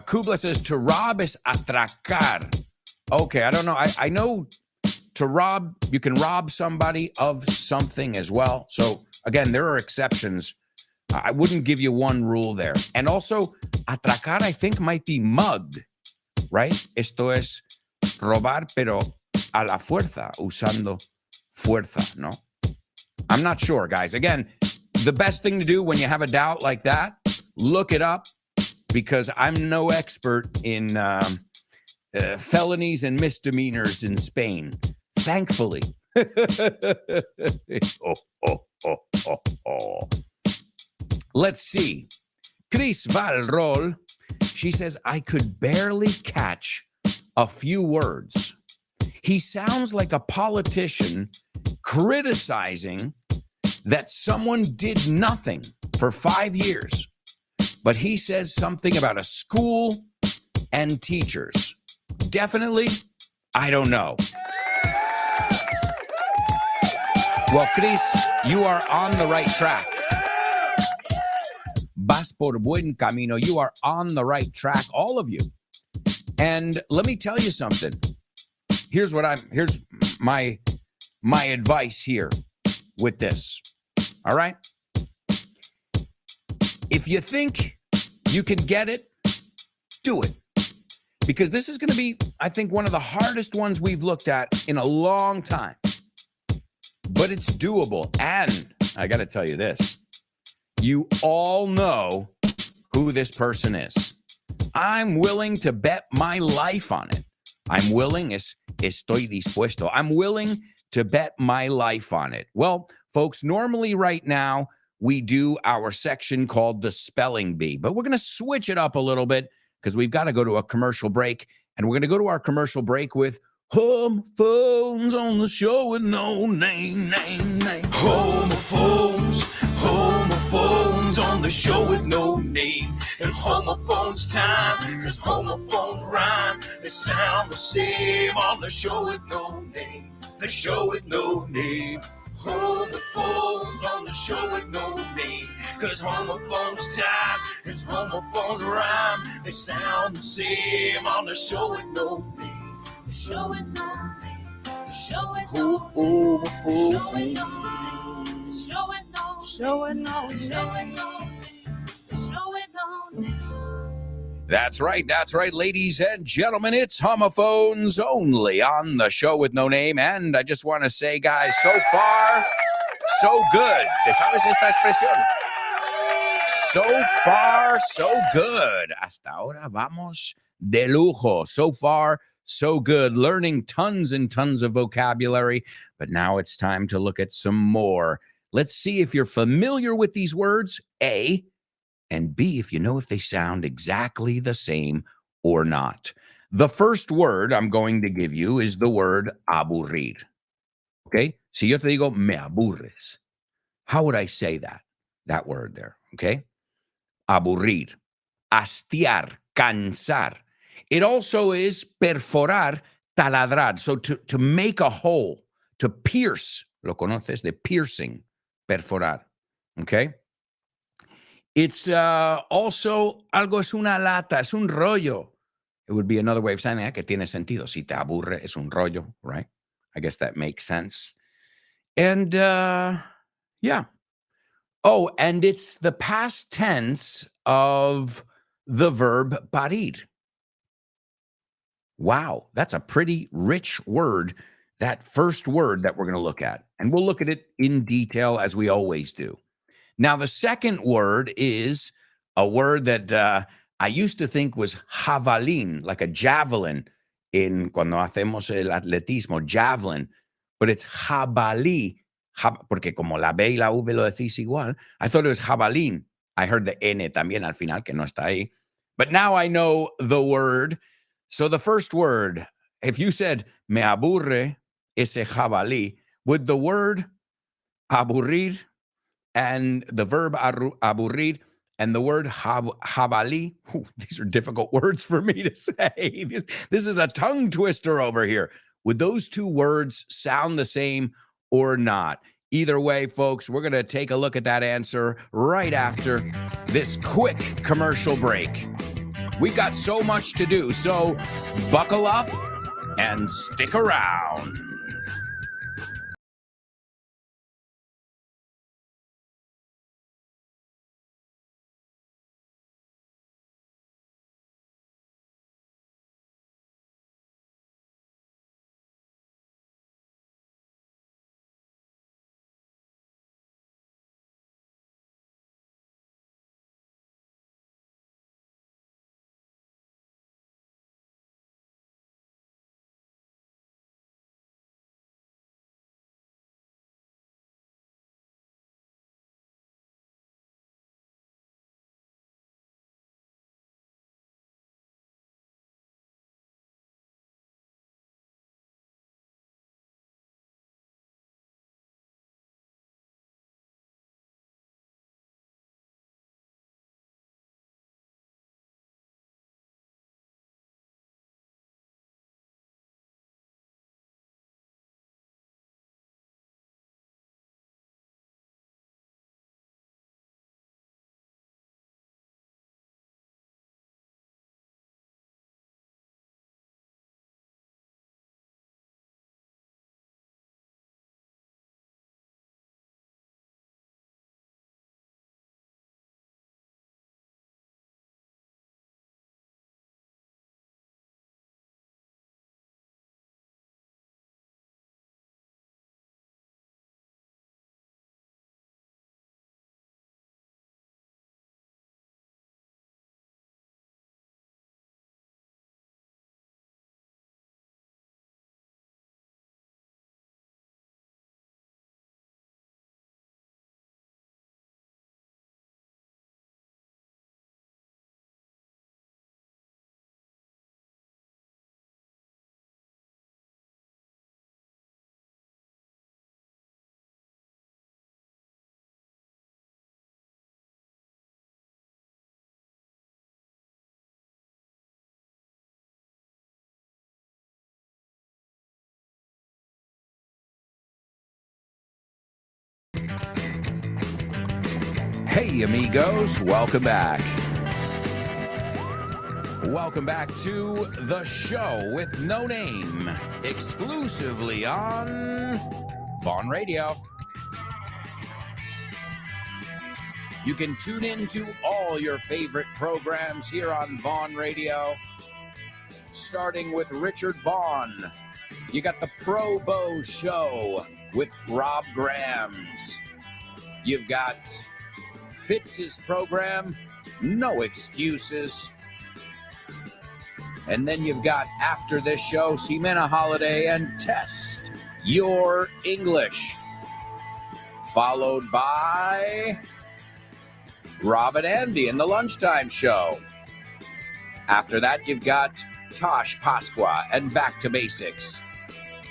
Kubla says to rob is atracar. Okay, I don't know. I know to rob, you can rob somebody of something as well. So again, there are exceptions. I wouldn't give you one rule there. And also, atracar, I think, might be mug, right? Esto es robar, pero a la fuerza, usando fuerza, ¿no? I'm not sure, guys. Again, the best thing to do when you have a doubt like that, look it up, because I'm no expert in felonies and misdemeanors in Spain, thankfully. Let's see. Chris Valrol, she says, I could barely catch a few words. He sounds like a politician criticizing that someone did nothing for 5 years, but he says something about a school and teachers. Definitely, I don't know. Well, Chris, you are on the right track. Vas por buen camino. You are on the right track, all of you. And let me tell you something. Here's my advice here with this. All right? If you think you can get it, do it. Because this is going to be, I think, one of the hardest ones we've looked at in a long time. But it's doable. And I got to tell you this. You all know who this person is. I'm willing to bet my life on it. I'm willing, estoy dispuesto. I'm willing to bet my life on it. Well, folks, normally right now, we do our section called the Spelling Bee. But we're going to switch it up a little bit because we've got to go to a commercial break. And we're going to go to our commercial break with homophones on the show with no name. Homophones on the show with no name. It's homophones time, cause homophones rhyme. They sound the same on the show with no name. The show with no name. Homophones on the show with no name. Cause homophones time, cause homophones rhyme. They sound the same on the show with no name. The show with no name. The show with no name. The show with no name. That's right, ladies and gentlemen. It's homophones only on the show with no name. And I just want to say, guys, so far, so good. ¿Te sabes esta expresión? So far, so good. Hasta ahora vamos de lujo. So far, so good. Learning tons and tons of vocabulary. But now it's time to look at some more. Let's see if you're familiar with these words, A, and B, if you know if they sound exactly the same or not. The first word I'm going to give you is the word aburrir. Okay? Si yo te digo, me aburres. How would I say that word there? Okay? Aburrir, hastiar, cansar. It also is perforar, taladrar. So to make a hole, to pierce. ¿Lo conoces? De piercing, perforar. Okay? It's also algo es una lata, es un rollo. It would be another way of saying that, que tiene sentido. Si te aburre, es un rollo, right? I guess that makes sense. And yeah. Oh, and it's the past tense of the verb parir. Wow, that's a pretty rich word, that first word that we're going to look at. And we'll look at it in detail as we always do. Now, the second word is a word that I used to think was javelin, like a javelin in cuando hacemos el atletismo, javelin, but it's jabalí. Porque como la B y la V lo decís igual, I thought it was jabalín. I heard the N también al final, que no está ahí. But now I know the word. So the first word, if you said, me aburre ese jabalí, would the word aburrir and the verb aburrir and the word jabalí, these are difficult words for me to say. This is a tongue twister over here. Would those two words sound the same or not? Either way, folks, we're going to take a look at that answer right after this quick commercial break. We've got so much to do, so buckle up and stick around. Hey, amigos, welcome back. Welcome back to the show with no name, exclusively on Vaughn Radio. You can tune into all your favorite programs here on Vaughn Radio, starting with Richard Vaughn. You got the Pro Bow Show with Rob Grams. You've got Fitz's program, No Excuses. And then you've got, after this show, Ximena Holiday and Test Your English. Followed by Rob and Andy in the Lunchtime Show. After that, you've got Tosh Pasqua and Back to Basics.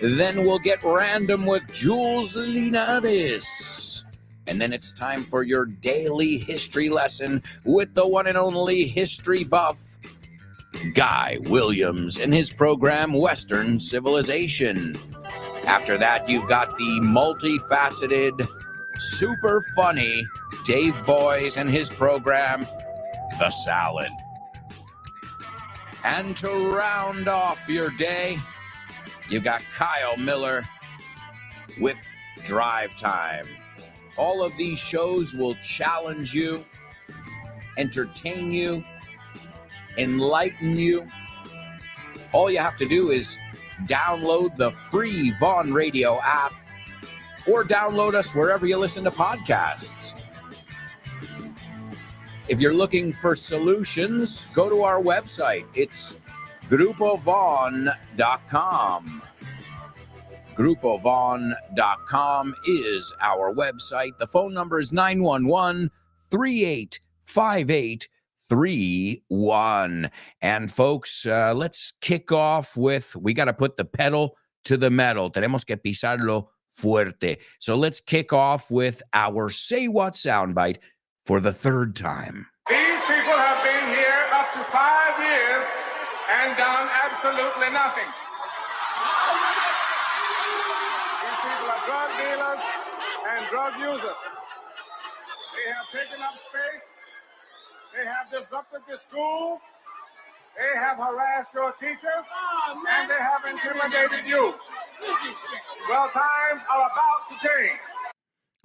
Then we'll get random with Jules Linares. And then it's time for your daily history lesson with the one and only history buff, Guy Williams, and his program, Western Civilization. After that, you've got the multifaceted, super funny Dave Boys and his program, The Salad. And to round off your day, you got Kyle Miller with Drive Time. All of these shows will challenge you, entertain you, enlighten you. All you have to do is download the free Vaughn Radio app or download us wherever you listen to podcasts. If you're looking for solutions, go to our website. It's grupovaughn.com. grupovaughn.com is our website. The phone number is 911-3858-31. And folks, let's kick off with, we got to put the pedal to the metal. Tenemos que pisarlo fuerte. So let's kick off with our Say What soundbite for the third time. These people have been here up to 5 years and done absolutely nothing. These people are drug dealers and drug users. They have taken up space. They have disrupted the school. They have harassed your teachers. And they have intimidated you. Well, times are about to change.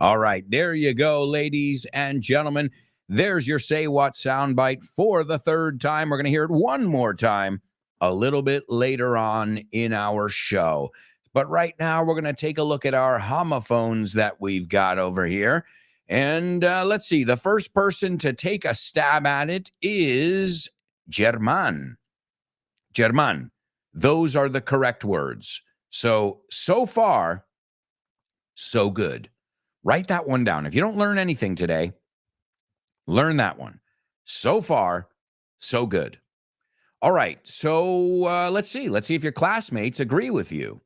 All right, there you go, ladies and gentlemen. There's your Say What soundbite for the third time. We're going to hear it one more time a little bit later on in our show. But right now, we're going to take a look at our homophones that we've got over here. And let's see, the first person to take a stab at it is German. German, those are the correct words. So far, so good. Write that one down. If you don't learn anything today, learn that one. So far, so good. All right, so let's see. Let's see if your classmates agree with you.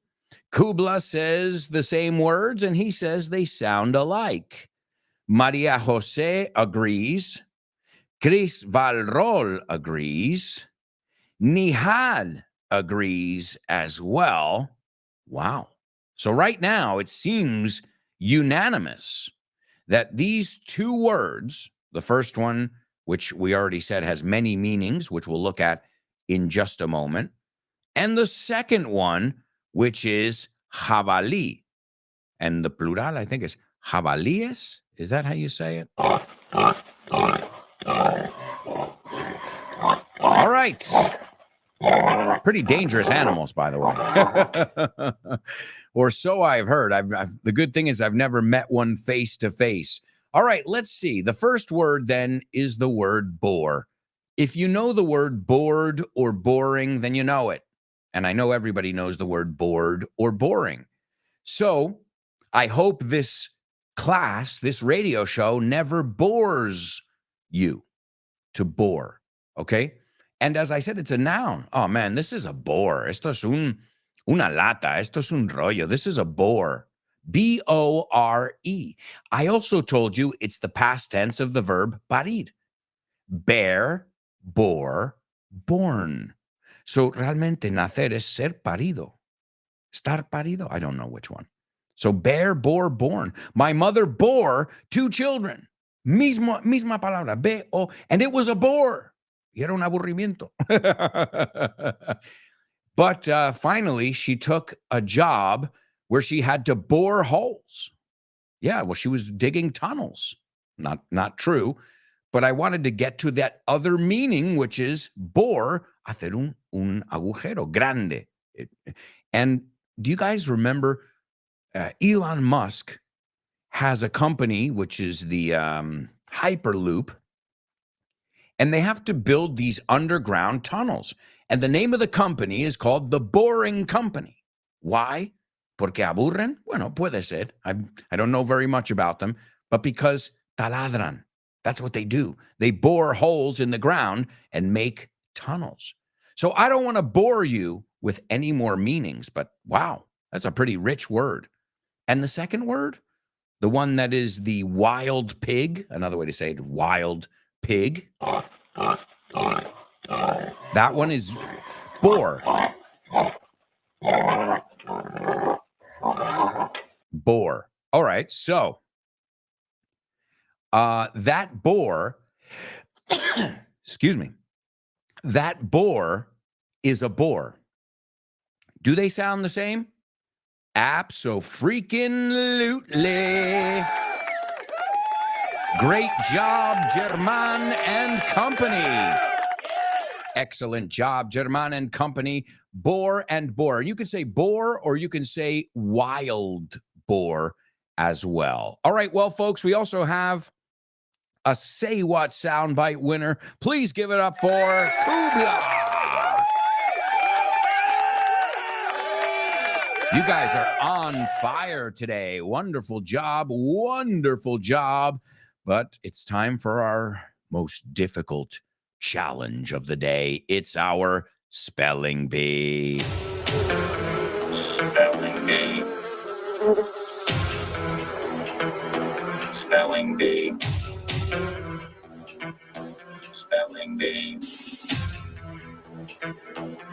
Kubla says the same words, and he says they sound alike. Maria Jose agrees. Chris Valrol agrees. Nihal agrees as well. Wow. So right now, it seems unanimous that these two words, the first one, which we already said has many meanings, which we'll look at in just a moment, and the second one, which is jabalí. And the plural, I think, is jabalíes. Is that how you say it? All right. Pretty dangerous animals, by the way. Or so I've heard. The good thing is I've never met one face to face. All right, let's see. The first word then is the word bore. If you know the word bored or boring, then you know it. And I know everybody knows the word bored or boring. So I hope this class, this radio show, never bores you. To bore, okay? And as I said, it's a noun. Oh, man, this is a bore. Esto es una lata. Esto es un rollo. This is a bore. B-O-R-E. I also told you it's the past tense of the verb parir. Bear, bore, born. So realmente nacer es ser parido. Estar parido? I don't know which one. So bear, bore, born. My mother bore 2 children. Misma palabra. B-O. And it was a bore. Y era un aburrimiento. But finally, she took a job where she had to bore holes. Yeah, well, she was digging tunnels. not true. But I wanted to get to that other meaning, which is bore, hacer un agujero grande. And do you guys remember Elon Musk has a company, which is the Hyperloop, and they have to build these underground tunnels. And the name of the company is called the Boring Company. Why? Porque aburren? Bueno, puede ser. I don't know very much about them, but because taladran. That's what they do. They bore holes in the ground and make tunnels. So I don't want to bore you with any more meanings, but wow, that's a pretty rich word. And the second word, the one that is the wild pig, another way to say it, wild pig. That one is boar. Boar. All right, so that boar, excuse me, that boar is a boar. Do they sound the same? Abso-freaking-lutely. Great job, German and Company. Excellent job, German and Company. Boar and boar. You can say boar or you can say wild boar as well. All right, well, folks, we also have a Say What soundbite winner. Please give it up for Kubla. You guys are on fire today. Wonderful job. Wonderful job. But it's time for our most difficult challenge of the day. It's our spelling bee. Spelling bee. Spelling bee. Spelling bee.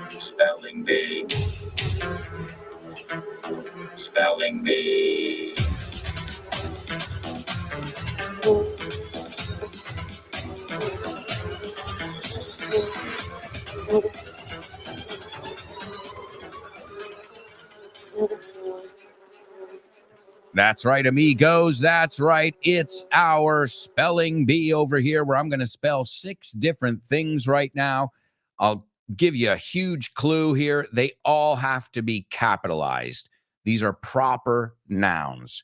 Spelling bee. Spelling bee. That's right, amigos. That's right. It's our spelling bee over here where I'm going to spell 6 different things right now. I'll give you a huge clue here. They all have to be capitalized. These are proper nouns.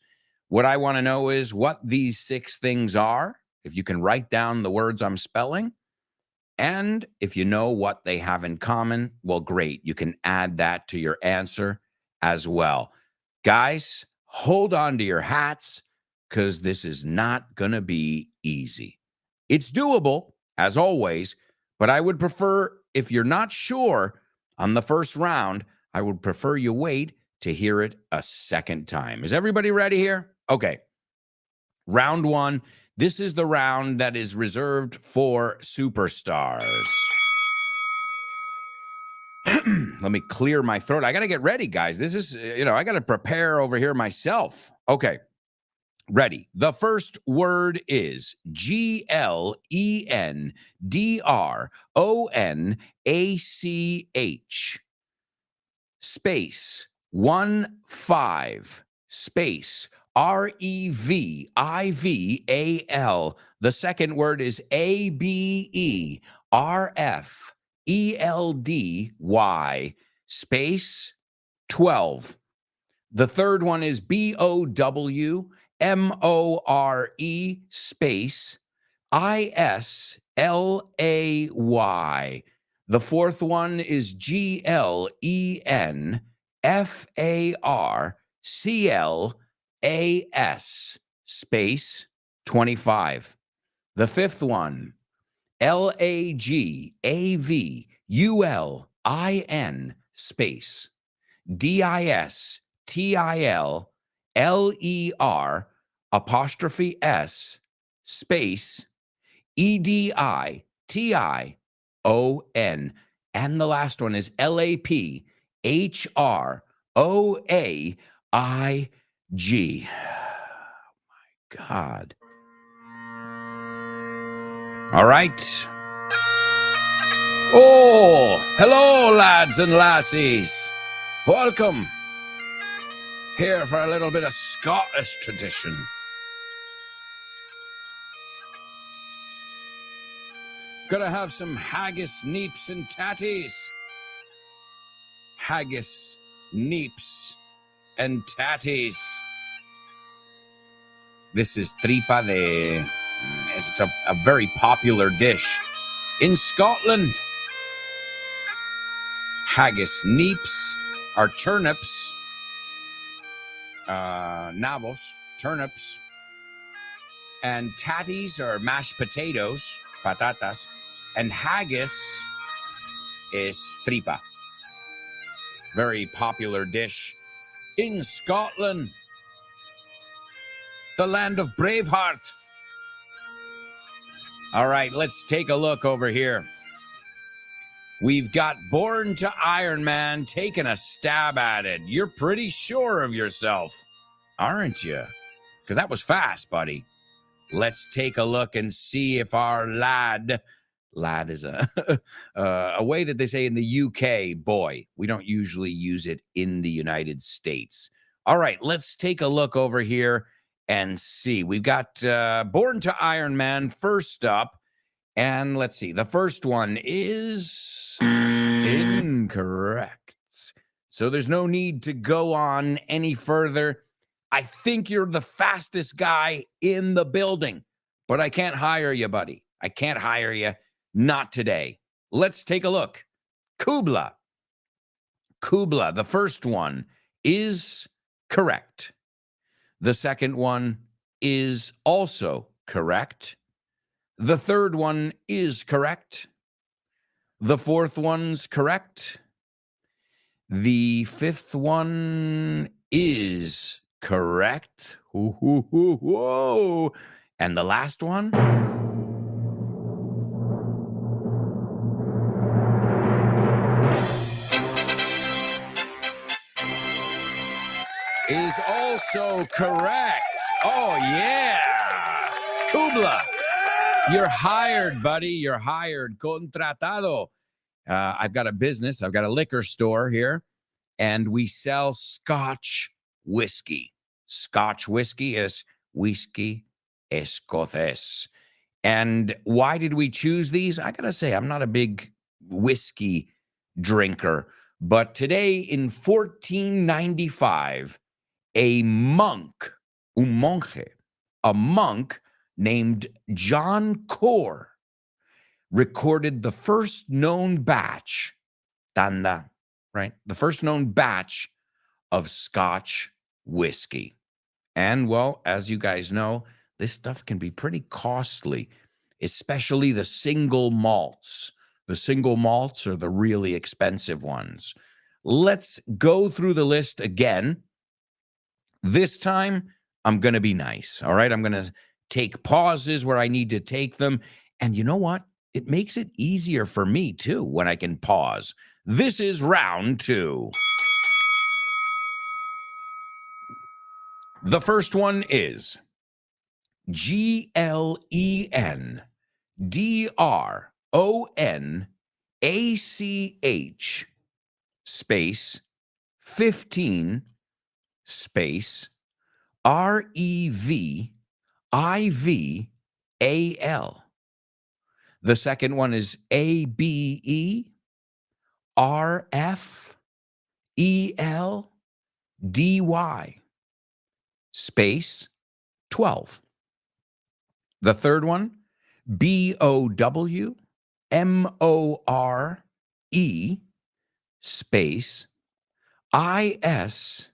What I want to know is what these 6 things are, if you can write down the words I'm spelling, and if you know what they have in common, well, great. You can add that to your answer as well. Guys, hold on to your hats because this is not going to be easy. It's doable, as always, but I would prefer, if you're not sure on the first round, I would prefer you wait to hear it a second time. Is everybody ready here? Okay. Round 1. This is the round that is reserved for superstars. Let me clear my throat. I got to get ready, guys. This is, I got to prepare over here myself. Okay. Ready. The first word is GLENDRONACH space 15 space REVIVAL. The second word is ABERFELDY space 12. The third one is BOWMORE space ISLAY. The fourth one is GLENFARCLAS space 25. The fifth one, LAGAVULIN space DISTILLER apostrophe S space EDITION. And the last one is LAPHROAIG. Oh, my God. All right. Oh, hello, lads and lassies. Welcome. Here for a little bit of Scottish tradition. Gonna have some haggis, neeps, and tatties. Haggis, neeps, and tatties. This is tripa de... It's a very popular dish in Scotland. Haggis, neeps are turnips. Nabos, turnips. And tatties are mashed potatoes, patatas. And haggis is tripa. Very popular dish in Scotland, the land of Braveheart. All right, let's take a look over here. We've got Born to Iron Man taking a stab at it. You're pretty sure of yourself, aren't you? Because that was fast, buddy. Let's take a look and see if our lad is a way that they say in the UK, boy. We don't usually use it in the United States. All right, let's take a look over here and see. We've got Born to Iron Man first up. And let's see. The first one is incorrect. So there's no need to go on any further. I think you're the fastest guy in the building, but I can't hire you, buddy. I can't hire you. Not today. Let's take a look. Kubla. Kubla, the first one is correct. The second one is also correct. The third one is correct. The fourth one's correct. The fifth one is correct. Whoa. And the last one is also correct. Oh, yeah. Kubla, you're hired, buddy. You're hired. Contratado. I've got a business. I've got a liquor store here, and we sell Scotch whiskey. Scotch whiskey is whiskey escocés. And why did we choose these? I got to say, I'm not a big whiskey drinker, but today in 1495, a monk, un monje, a monk named John Core recorded the first known batch, tanda, right? The first known batch of Scotch whiskey. And, well, as you guys know, this stuff can be pretty costly, especially the single malts. The single malts are the really expensive ones. Let's go through the list again. This time, I'm going to be nice, all right? I'm going to take pauses where I need to take them. And you know what? It makes it easier for me, too, when I can pause. This is round two. The first one is GLENDRONACH space 15 space REVIVAL. The second one is ABERFELDY space 12. The third one, BOWMORE space ISLAY.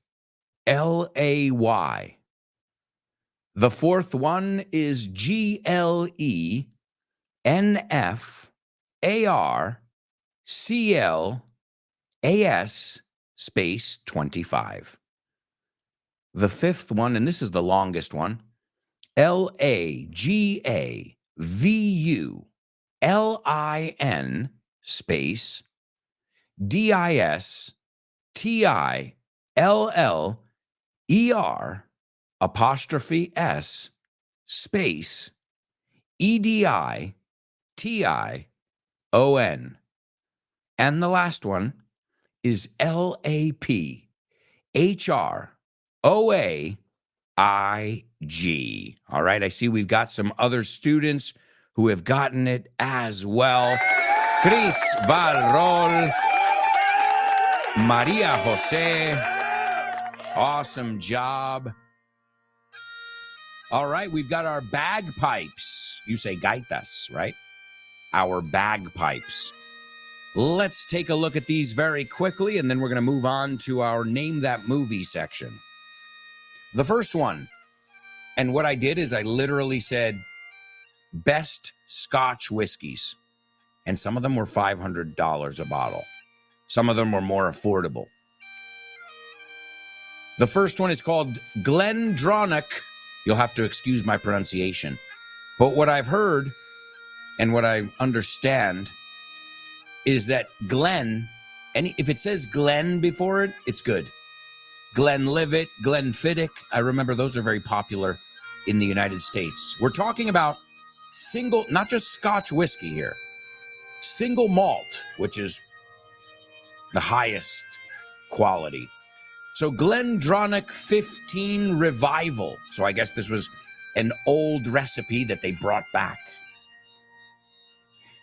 The fourth one is GLENFARCLAS space 25. The fifth one, and this is the longest one, LAGAVULIN space DISTILLER apostrophe S space EDITION. And the last one is LAPHROAIG. All right, I see we've got some other students who have gotten it as well. Chris Valrol, Maria Jose, awesome job. All right, we've got our bagpipes. You say gaitas, right? Our bagpipes. Let's take a look at these very quickly, and then we're going to move on to our Name That Movie section. The first one, and what I did is I literally said best Scotch whiskeys, and some of them were $500 a bottle. Some of them were more affordable. The first one is called Glendronach. You'll have to excuse my pronunciation. But what I've heard and what I understand is that Glen, if it says Glen before it, it's good. Glenlivet, Glenfiddich, I remember those are very popular in the United States. We're talking about single, not just Scotch whiskey here, single malt, which is the highest quality. So Glendronach 15 Revival. So I guess this was an old recipe that they brought back.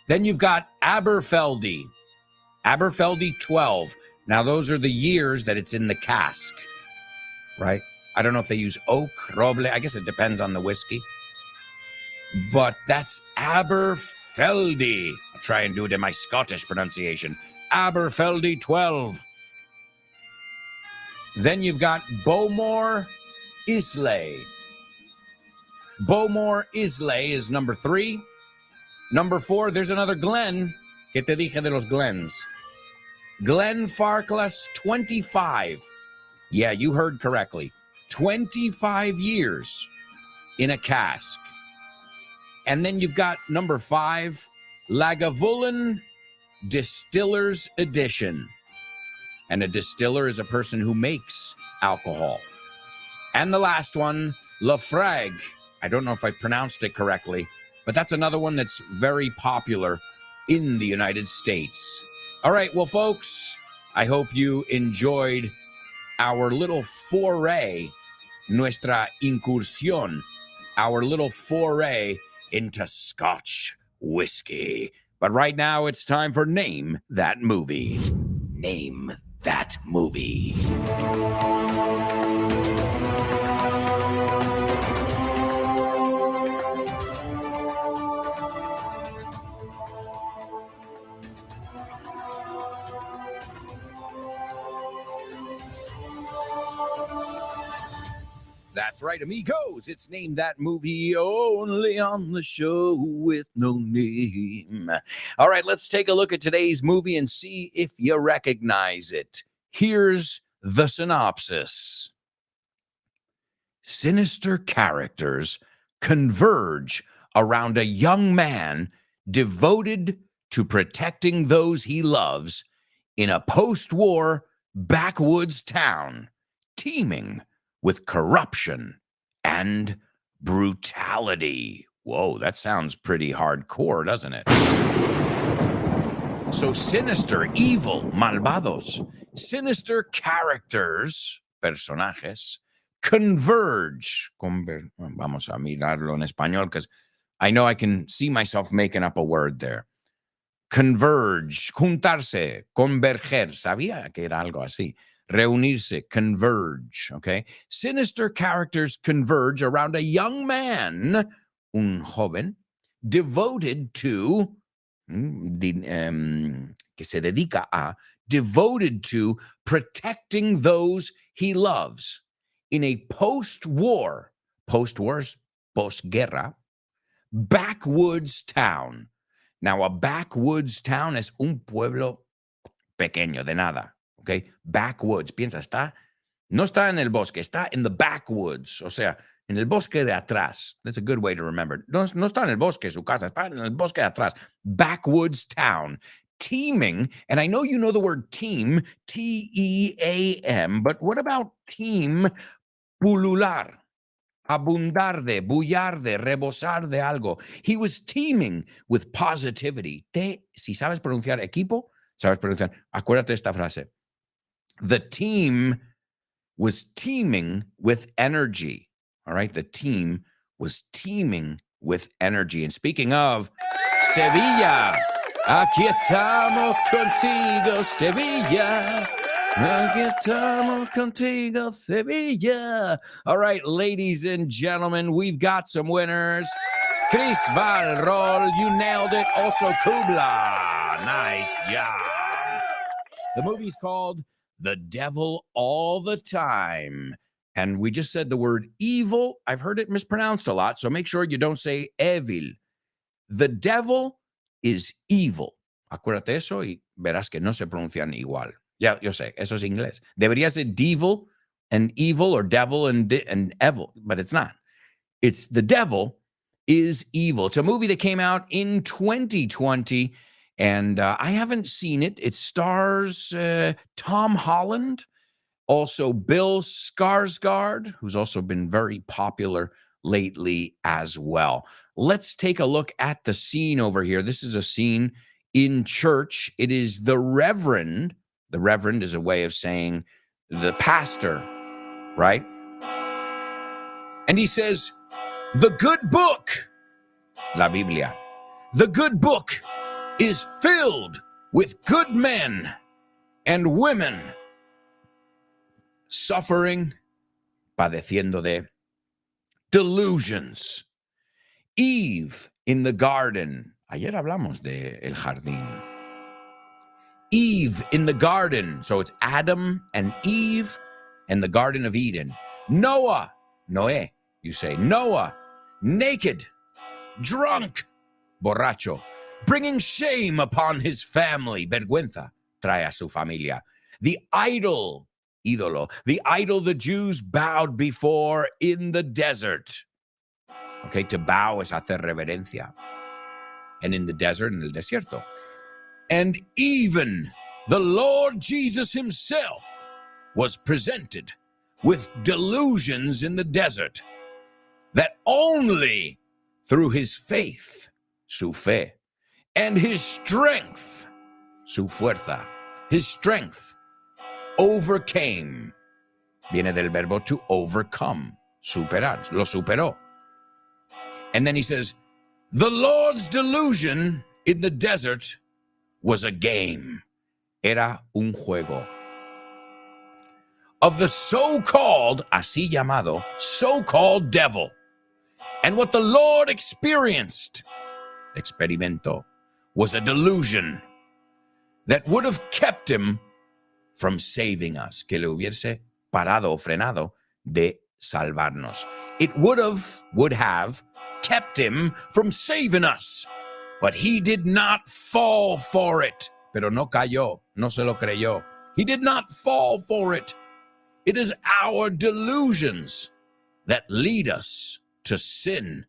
Then you've got Aberfeldy 12. Now, those are the years that it's in the cask, right? I don't know if they use oak, roble. I guess it depends on the whiskey. But that's Aberfeldy. I'll try and do it in my Scottish pronunciation. Aberfeldy 12. Then you've got Bowmore Islay. Bowmore Islay is number 3. Number 4, there's another Glen. Que te dije de los Glens? Glenfarclas 25. Yeah, you heard correctly. 25 years in a cask. And then you've got number 5, Lagavulin Distiller's Edition. And a distiller is a person who makes alcohol. And the last one, Lafrague. I don't know if I pronounced it correctly, but that's another one that's very popular in the United States. All right, well, folks, I hope you enjoyed our little foray, nuestra incursión, our little foray into Scotch whiskey. But right now, it's time for Name That Movie. Name That Movie. That's right, amigos. It's Name That Movie only on the show with no name. All right, let's take a look at today's movie and see if you recognize it. Here's the synopsis. Sinister characters converge around a young man devoted to protecting those he loves in a post-war backwoods town teeming with corruption and brutality. Whoa, that sounds pretty hardcore, doesn't it? So sinister, evil, malvados, sinister characters, personajes, converge. Vamos a mirarlo en español, because I know I can see myself making up a word there. Converge, juntarse, converger. Sabía que era algo así. Reunirse, converge, okay? Sinister characters converge around a young man, un joven, devoted to, que se dedica a, devoted to protecting those he loves in a post-war, post-wars, post-guerra, backwoods town. Now, a backwoods town es un pueblo pequeño, de nada. Okay, backwoods. Piensa, no está en el bosque, está in the backwoods. O sea, en el bosque de atrás. That's a good way to remember. No está en el bosque, su casa, está en el bosque de atrás. Backwoods town. Teeming, and I know you know the word team, T-E-A-M, but what about team? Pulular. Abundar de, bullar de, rebosar de algo. He was teeming with positivity. Si sabes pronunciar equipo, sabes pronunciar. Acuérdate esta frase. The team was teeming with energy. All right. The team was teeming with energy. And speaking of Sevilla, aquí estamos contigo, Sevilla. Aquí estamos contigo, Sevilla. All right, ladies and gentlemen, we've got some winners. Chris Valrol, you nailed it. Also, Kubla, nice job. The movie's called The Devil All the Time. And we just said the word evil. I've heard it mispronounced a lot, so make sure you don't say evil. The devil is evil. Acuérdate eso y verás que no se pronuncian igual. Ya, yo sé, eso es inglés. Debería ser devil and evil or devil and evil, but it's not. It's the devil is evil. It's a movie that came out in 2020, and I haven't seen it. It stars Tom Holland, also Bill Skarsgård, who's also been very popular lately as well. Let's take a look at the scene over here. This is a scene in church. It is the Reverend. The Reverend is a way of saying the pastor, right? And he says, the good book, La Biblia, the good book is filled with good men and women suffering, padeciendo de delusions. Eve in the garden. Ayer hablamos de el jardín. Eve in the garden. So it's Adam and Eve and the Garden of Eden. Noah, Noé, you say. Noah, naked, drunk, borracho, bringing shame upon his family. Vergüenza trae a su familia. The idol, ídolo, the idol the Jews bowed before in the desert. Okay, to bow es hacer reverencia. And in the desert, en el desierto. And even the Lord Jesus himself was presented with delusions in the desert that only through his faith, su fe, and his strength, su fuerza, his strength overcame. Viene del verbo to overcome, superar, lo superó. And then he says, the Lord's delusion in the desert was a game. Era un juego. Of the so-called, así llamado, so-called devil. And what the Lord experimentó, was a delusion that would have kept him from saving us, que le hubiese parado o frenado de salvarnos. It would have kept him from saving us, but he did not fall for it. Pero no cayó, no se lo creyó. He did not fall for it. It is our delusions that lead us to sin,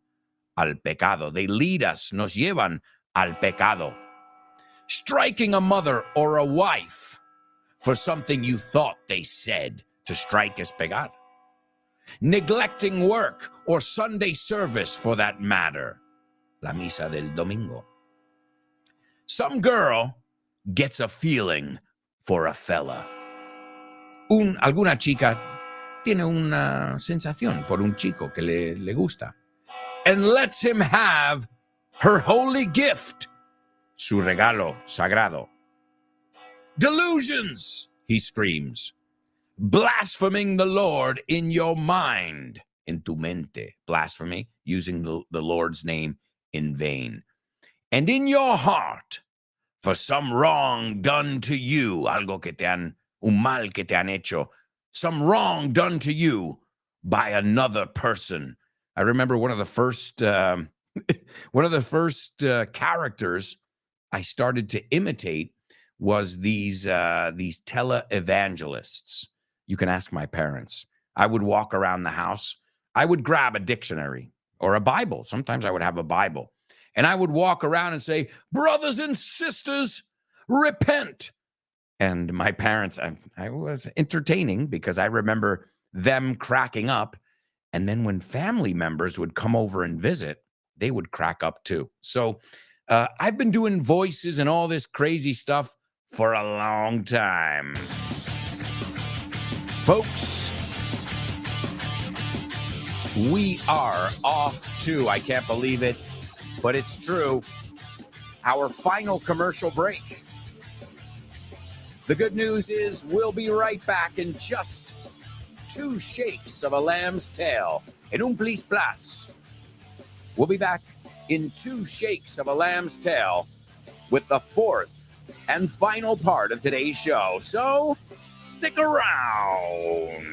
al pecado. They lead us, nos llevan al pecado. Striking a mother or a wife for something you thought they said. To strike es pegar. Neglecting work or Sunday service for that matter. La misa del domingo. Some girl gets a feeling for a fella. Alguna chica tiene una sensación por un chico que le gusta. And lets him have her holy gift. Su regalo sagrado. Delusions, he screams. Blaspheming the Lord in your mind, in tu mente. Blasphemy, using the Lord's name in vain. And in your heart, for some wrong done to you, algo que un mal que te han hecho, some wrong done to you by another person. I remember one of the first characters I started to imitate was these televangelists. You can ask my parents. I would walk around the house. I would grab a dictionary or a Bible. Sometimes I would have a Bible. And I would walk around and say, brothers and sisters, repent. And my parents, I was entertaining because I remember them cracking up. And then when family members would come over and visit, they would crack up too. So I've been doing voices and all this crazy stuff for a long time. Folks, We are off to, I can't believe it, but it's true, our final commercial break. The good news is we'll be right back in just 2 shakes of a lamb's tail. En un plis plas. We'll be back in 2 shakes of a lamb's tail with the 4th and final part of today's show. So stick around.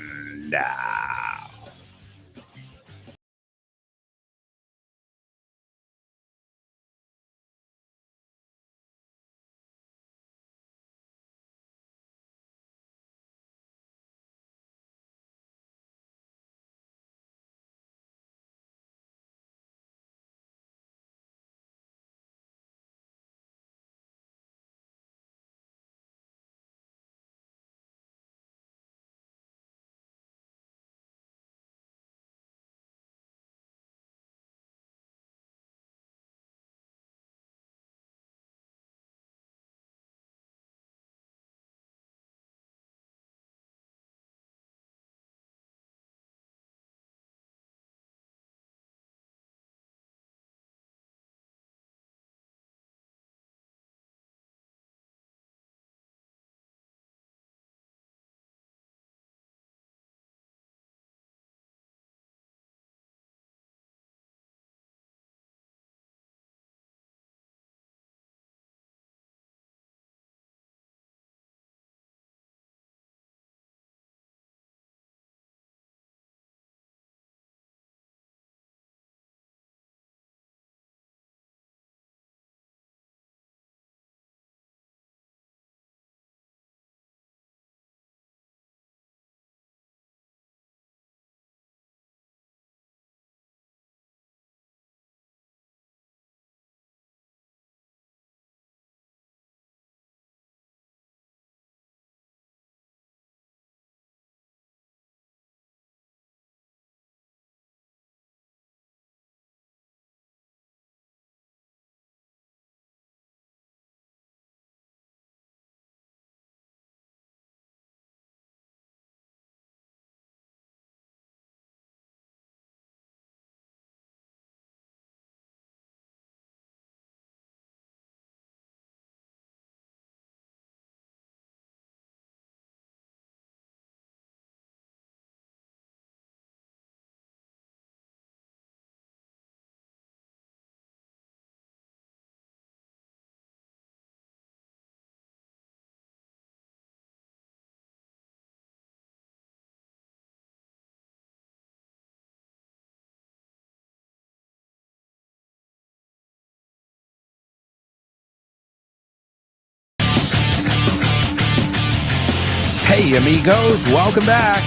Hey, amigos, welcome back.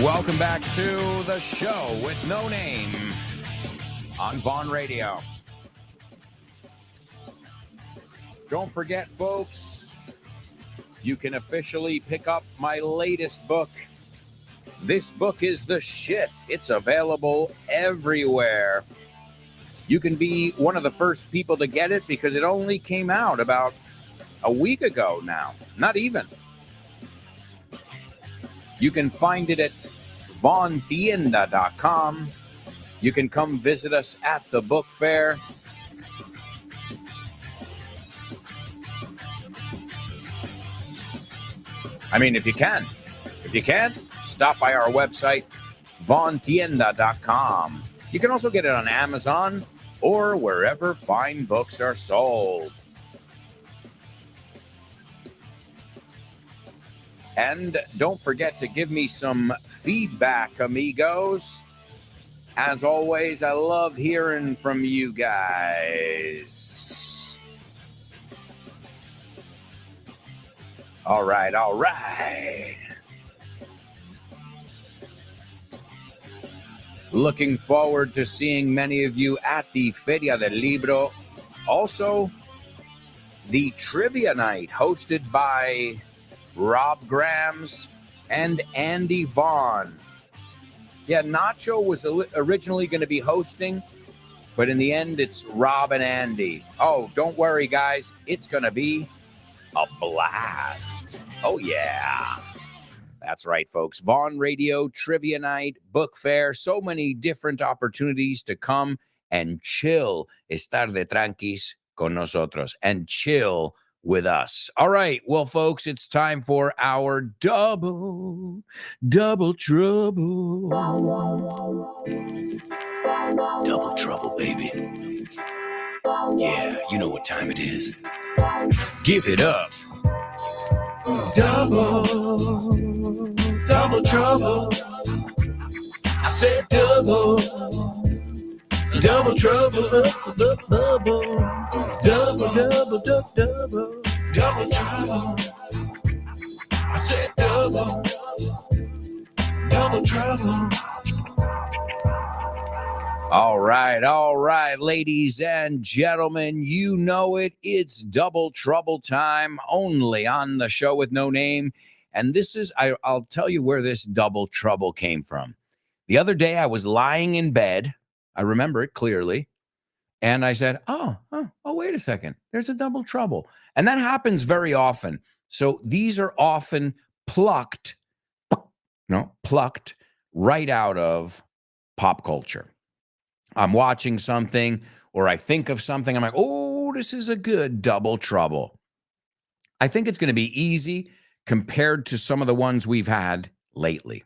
Welcome back to the show with no name on Vaughn Radio. Don't forget, folks, you can officially pick up my latest book. This book is the shit. It's available everywhere. You can be one of the first people to get it because it only came out about a week ago now. Not even. You can find it at vaughntienda.com. You can come visit us at the book fair. I mean, if you can. If you can't, stop by our website, vaughntienda.com. You can also get it on Amazon or wherever fine books are sold. And don't forget to give me some feedback, amigos. As always, I love hearing from you guys. All right. Looking forward to seeing many of you at the Feria del Libro. Also, the Trivia Night hosted by Rob Grams and Andy Vaughn. Yeah, Nacho was originally going to be hosting, but in the end, it's Rob and Andy. Oh, don't worry, guys. It's going to be a blast. Oh, yeah. That's right, folks. Vaughn Radio, Trivia Night, Book Fair, so many different opportunities to come and chill, estar de tranquis con nosotros, and chill with us. All right, well, folks, it's time for our double trouble. Double trouble, baby. Yeah, you know what time it is. Give it up. Double trouble. I said double trouble. Double trouble. I said double trouble. All right, ladies and gentlemen, you know it. It's double trouble time only on the show with no name. And this is, I'll tell you where this double trouble came from. The other day I was lying in bed. I remember it clearly. And I said, oh, wait a second. There's a double trouble. And that happens very often. So these are often plucked right out of pop culture. I'm watching something or I think of something. I'm like, oh, this is a good double trouble. I think it's going to be easy compared to some of the ones we've had lately.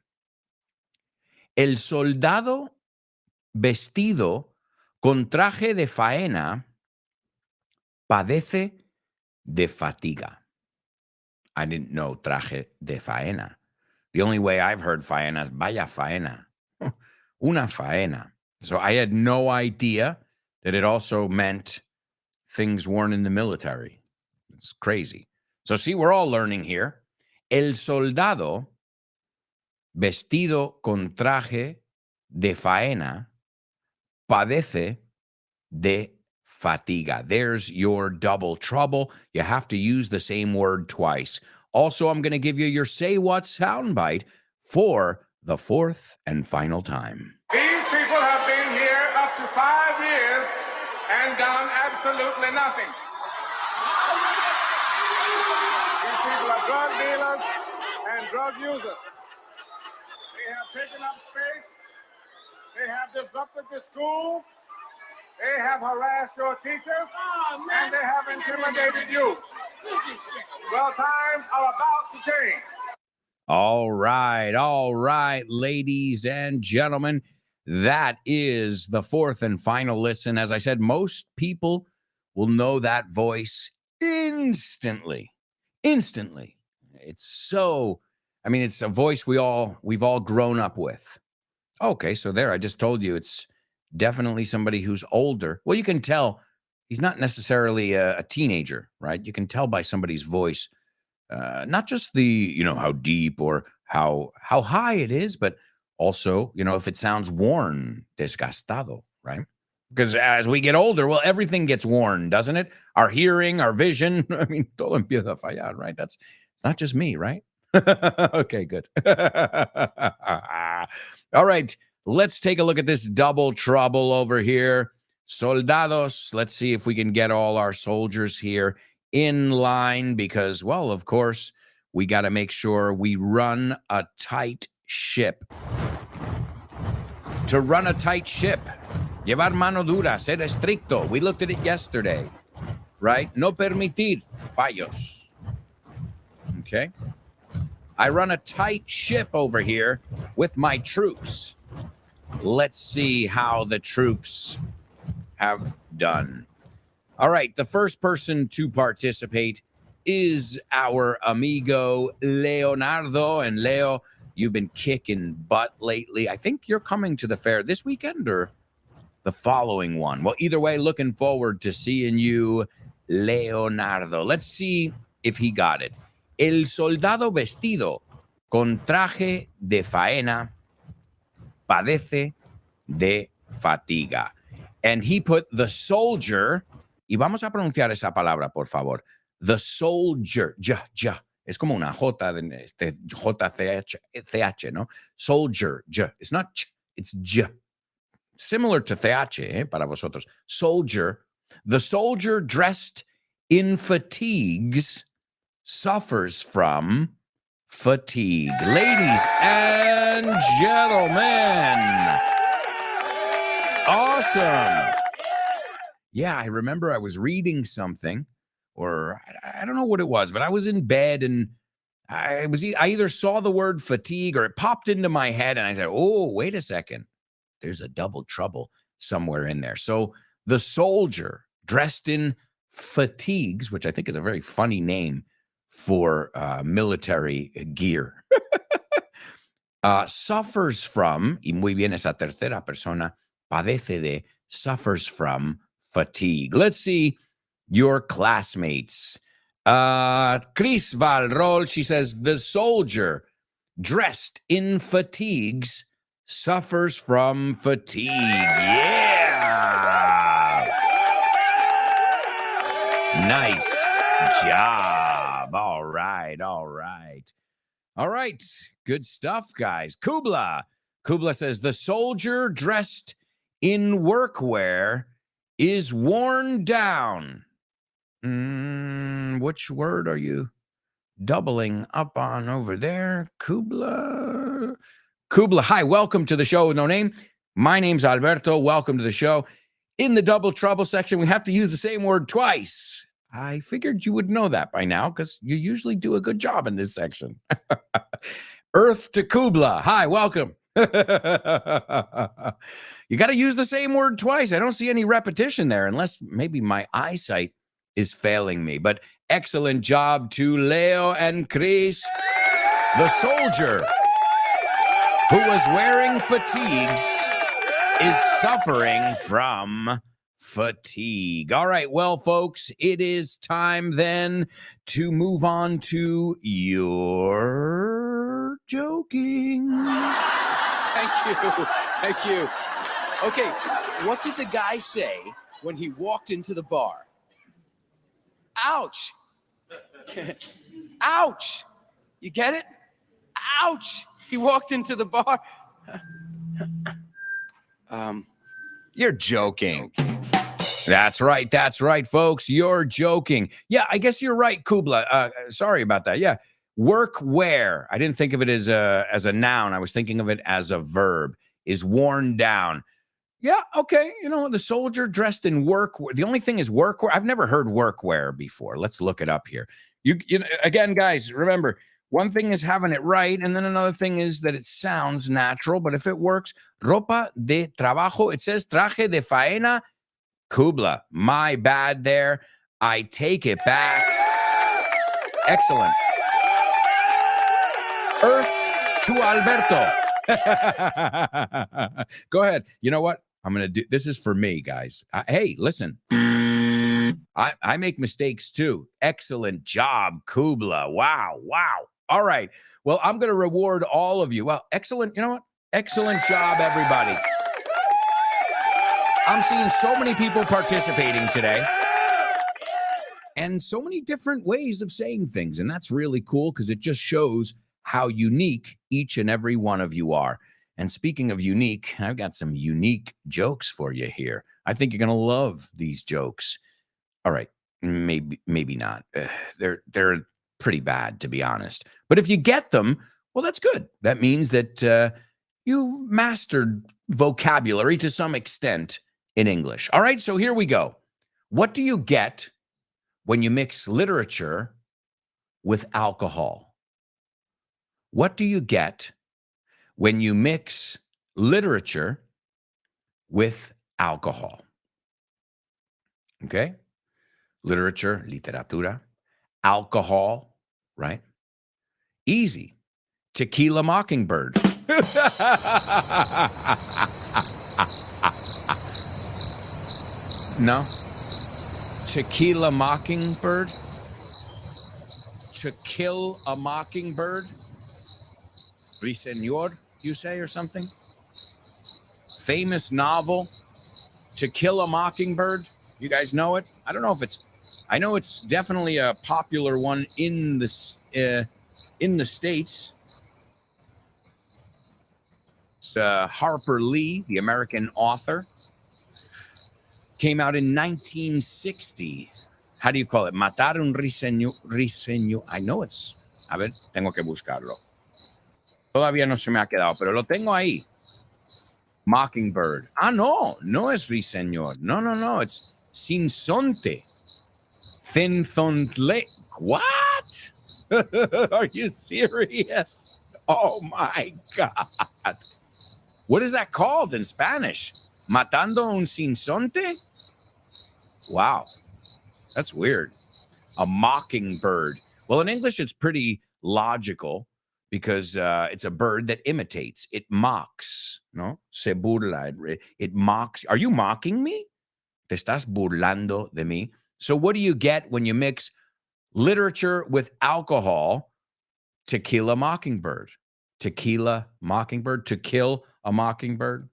El soldado vestido con traje de faena padece de fatiga. I didn't know traje de faena. The only way I've heard faena is vaya faena. Una faena. So I had no idea that it also meant things worn in the military. It's crazy. So see, we're all learning here. El soldado vestido con traje de faena padece de fatiga. There's your double trouble. You have to use the same word twice. Also, I'm going to give you your Say What soundbite for the fourth and final time. These people have been here up to 5 years and done absolutely nothing. These people are drug dealers and drug users. They have taken up space. They have disrupted the school. They have harassed your teachers. And they have intimidated you. Well, times are about to change. All right, ladies and gentlemen, that is the fourth and final listen. As I said, most people will know that voice instantly. It's so, it's a voice we've all grown up with. Okay, so there, I just told you it's definitely somebody who's older. Well, you can tell he's not necessarily a teenager, right? You can tell by somebody's voice. Not just the, how deep or how high it is, but also, if it sounds worn, desgastado, right? Because as we get older, well, everything gets worn, doesn't it? Our hearing, our vision, todo empieza a fallar, right? It's not just me, right? Okay, good. All right, let's take a look at this double trouble over here. Soldados, let's see if we can get all our soldiers here in line because, well, of course, we got to make sure we run a tight ship. To run a tight ship, llevar mano dura, ser estricto. We looked at it yesterday, right? No permitir fallos. Okay? I run a tight ship over here with my troops. Let's see how the troops have done. All right, the first person to participate is our amigo Leonardo. And Leo, you've been kicking butt lately. I think you're coming to the fair this weekend or the following one. Well, either way, looking forward to seeing you, Leonardo. Let's see if he got it. El soldado vestido con traje de faena padece de fatiga. And he put the soldier... Y vamos a pronunciar esa palabra, por favor. The soldier. Ja. Es como una J, J-C-H, ¿no? Soldier, ja. It's not ch, it's ja. Similar to TH, para vosotros. Soldier. The soldier dressed in fatigues suffers from fatigue. Ladies and gentlemen, awesome. Yeah, I remember I was reading something, or I don't know what it was, but I was in bed and I either saw the word fatigue or it popped into my head and I said, oh, wait a second. There's a double trouble somewhere in there. So the soldier dressed in fatigues, which I think is a very funny name for military gear, suffers from, y muy bien esa tercera persona, padece de, suffers from fatigue. Let's see your classmates. Chris Valrol, she says, the soldier dressed in fatigues suffers from fatigue. Yeah. Nice job. All right. Good stuff, guys. Kubla says the soldier dressed in workwear is worn down. Which word are you doubling up on over there? Kubla, hi, welcome to the show with no name. My name's Alberto. Welcome to the show. In the double trouble section, we have to use the same word twice. I figured you would know that by now because you usually do a good job in this section. Earth to Kubla. Hi, welcome. You got to use the same word twice. I don't see any repetition there unless maybe my eyesight is failing me. But excellent job to Leo and Chris. The soldier who was wearing fatigues is suffering from fatigue. All right, well, folks, it is time then to move on to your joking. Thank you. Okay, what did the guy say when he walked into the bar? Ouch. Ouch. You get it? Ouch. He walked into the bar. You're joking. That's right, folks. You're joking. Yeah, I guess you're right, Kubla. Sorry about that. Yeah. Workwear. I didn't think of it as a noun. I was thinking of it as a verb. Is worn down. Yeah, okay. You know, the soldier dressed in workwear. The only thing is workwear. I've never heard workwear before. Let's look it up here. You know, again, guys, remember, one thing is having it right, and then another thing is that it sounds natural, but if it works, ropa de trabajo, it says traje de faena. Kubla, my bad there. I take it back. Excellent. Earth to Alberto. Go ahead. You know what? I'm going to do, this is for me, guys. Hey, listen, I make mistakes too. Excellent job, Kubla. Wow. All right. Well, I'm going to reward all of you. Well, excellent. You know what? Excellent job, everybody. I'm seeing so many people participating today and so many different ways of saying things. And that's really cool because it just shows how unique each and every one of you are. And speaking of unique, I've got some unique jokes for you here. I think you're going to love these jokes. All right, maybe not. They're pretty bad, to be honest. But if you get them, well, that's good. That means that you mastered vocabulary to some extent in English. All right, so here we go. What do you get when you mix literature with alcohol? What do you get when you mix literature with alcohol? Okay? Literature, literatura, alcohol, right? Easy. Tequila Mockingbird. No? Tequila Mockingbird? To kill a mockingbird? Ruiseñor, you say, or something? Famous novel, To Kill a Mockingbird. You guys know it? I don't know if I know it's definitely a popular one in the States. It's Harper Lee, the American author. Came out in 1960. How do you call it? Matar un ruiseñor. I A ver, tengo que buscarlo. Todavía no se me ha quedado, pero lo tengo ahí. Mockingbird. Ah, no, no es ruiseñor. No, it's sinsonte. Thinthontle. What? Are you serious? Oh my God. What is that called in Spanish? Matando un sinsonte? Wow, that's weird. A mockingbird. Well, in English, it's pretty logical because it's a bird that imitates. It mocks, no? Se burla. It mocks. Are you mocking me? Te estás burlando de mí. So what do you get when you mix literature with alcohol? Tequila Mockingbird. Tequila Mockingbird. To Kill a Mockingbird.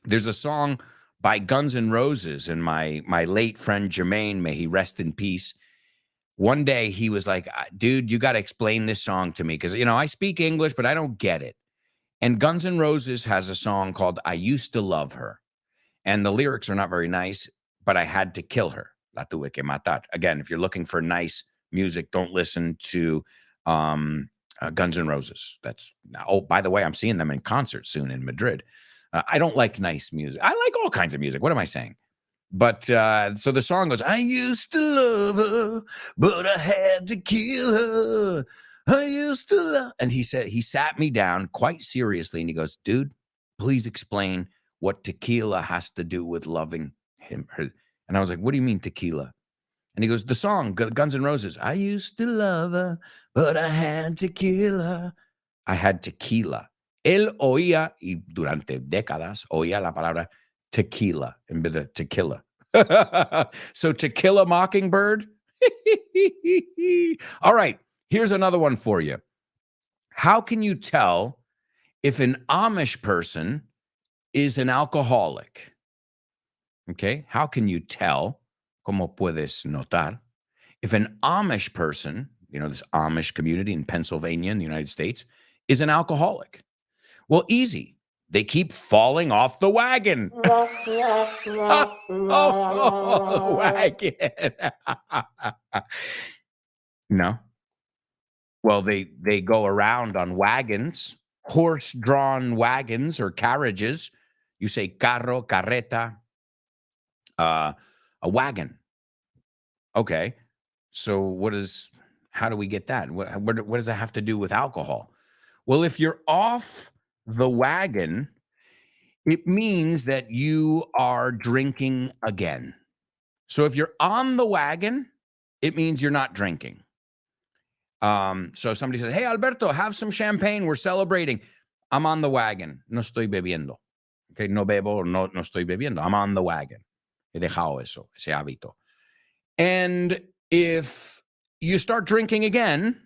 There's a song by Guns N' Roses, and my late friend Jermaine, may he rest in peace. One day he was like, dude, you got to explain this song to me because, I speak English, but I don't get it. And Guns N' Roses has a song called I Used to Love Her. And the lyrics are not very nice, but I had to kill her. La tuve que matar. Again, if you're looking for nice music, don't listen to Guns N' Roses. By the way, I'm seeing them in concert soon in Madrid. I don't like nice music. I like all kinds of music. What am I saying? But so the song goes, I used to love her, but I had to kill her. I used to love. And he sat me down quite seriously and he goes, dude, please explain what tequila has to do with loving her. And I was like, what do you mean tequila? And he goes, the song, Guns N' Roses, I used to love her, but I had to kill her. I had tequila. Él oía, y durante décadas, oía la palabra tequila en vez de tequila. So To Kill a Mockingbird. All right, here's another one for you. How can you tell if an Amish person is an alcoholic? Okay, how can you tell? ¿Cómo puedes notar? If an Amish person, this Amish community in Pennsylvania in the United States, is an alcoholic. Well, easy. They keep falling off the wagon. Wagon. No. Well, they go around on wagons, horse-drawn wagons or carriages. You say carro, carreta, a wagon. Okay. So how do we get that? What does that have to do with alcohol? Well, if you're off the wagon, it means that you are drinking again. So if you're on the wagon, it means you're not drinking. So if somebody says, hey, Alberto, have some champagne. We're celebrating. I'm on the wagon. No estoy bebiendo. Okay, no bebo, no estoy bebiendo. I'm on the wagon. He dejado eso, ese hábito. And if you start drinking again,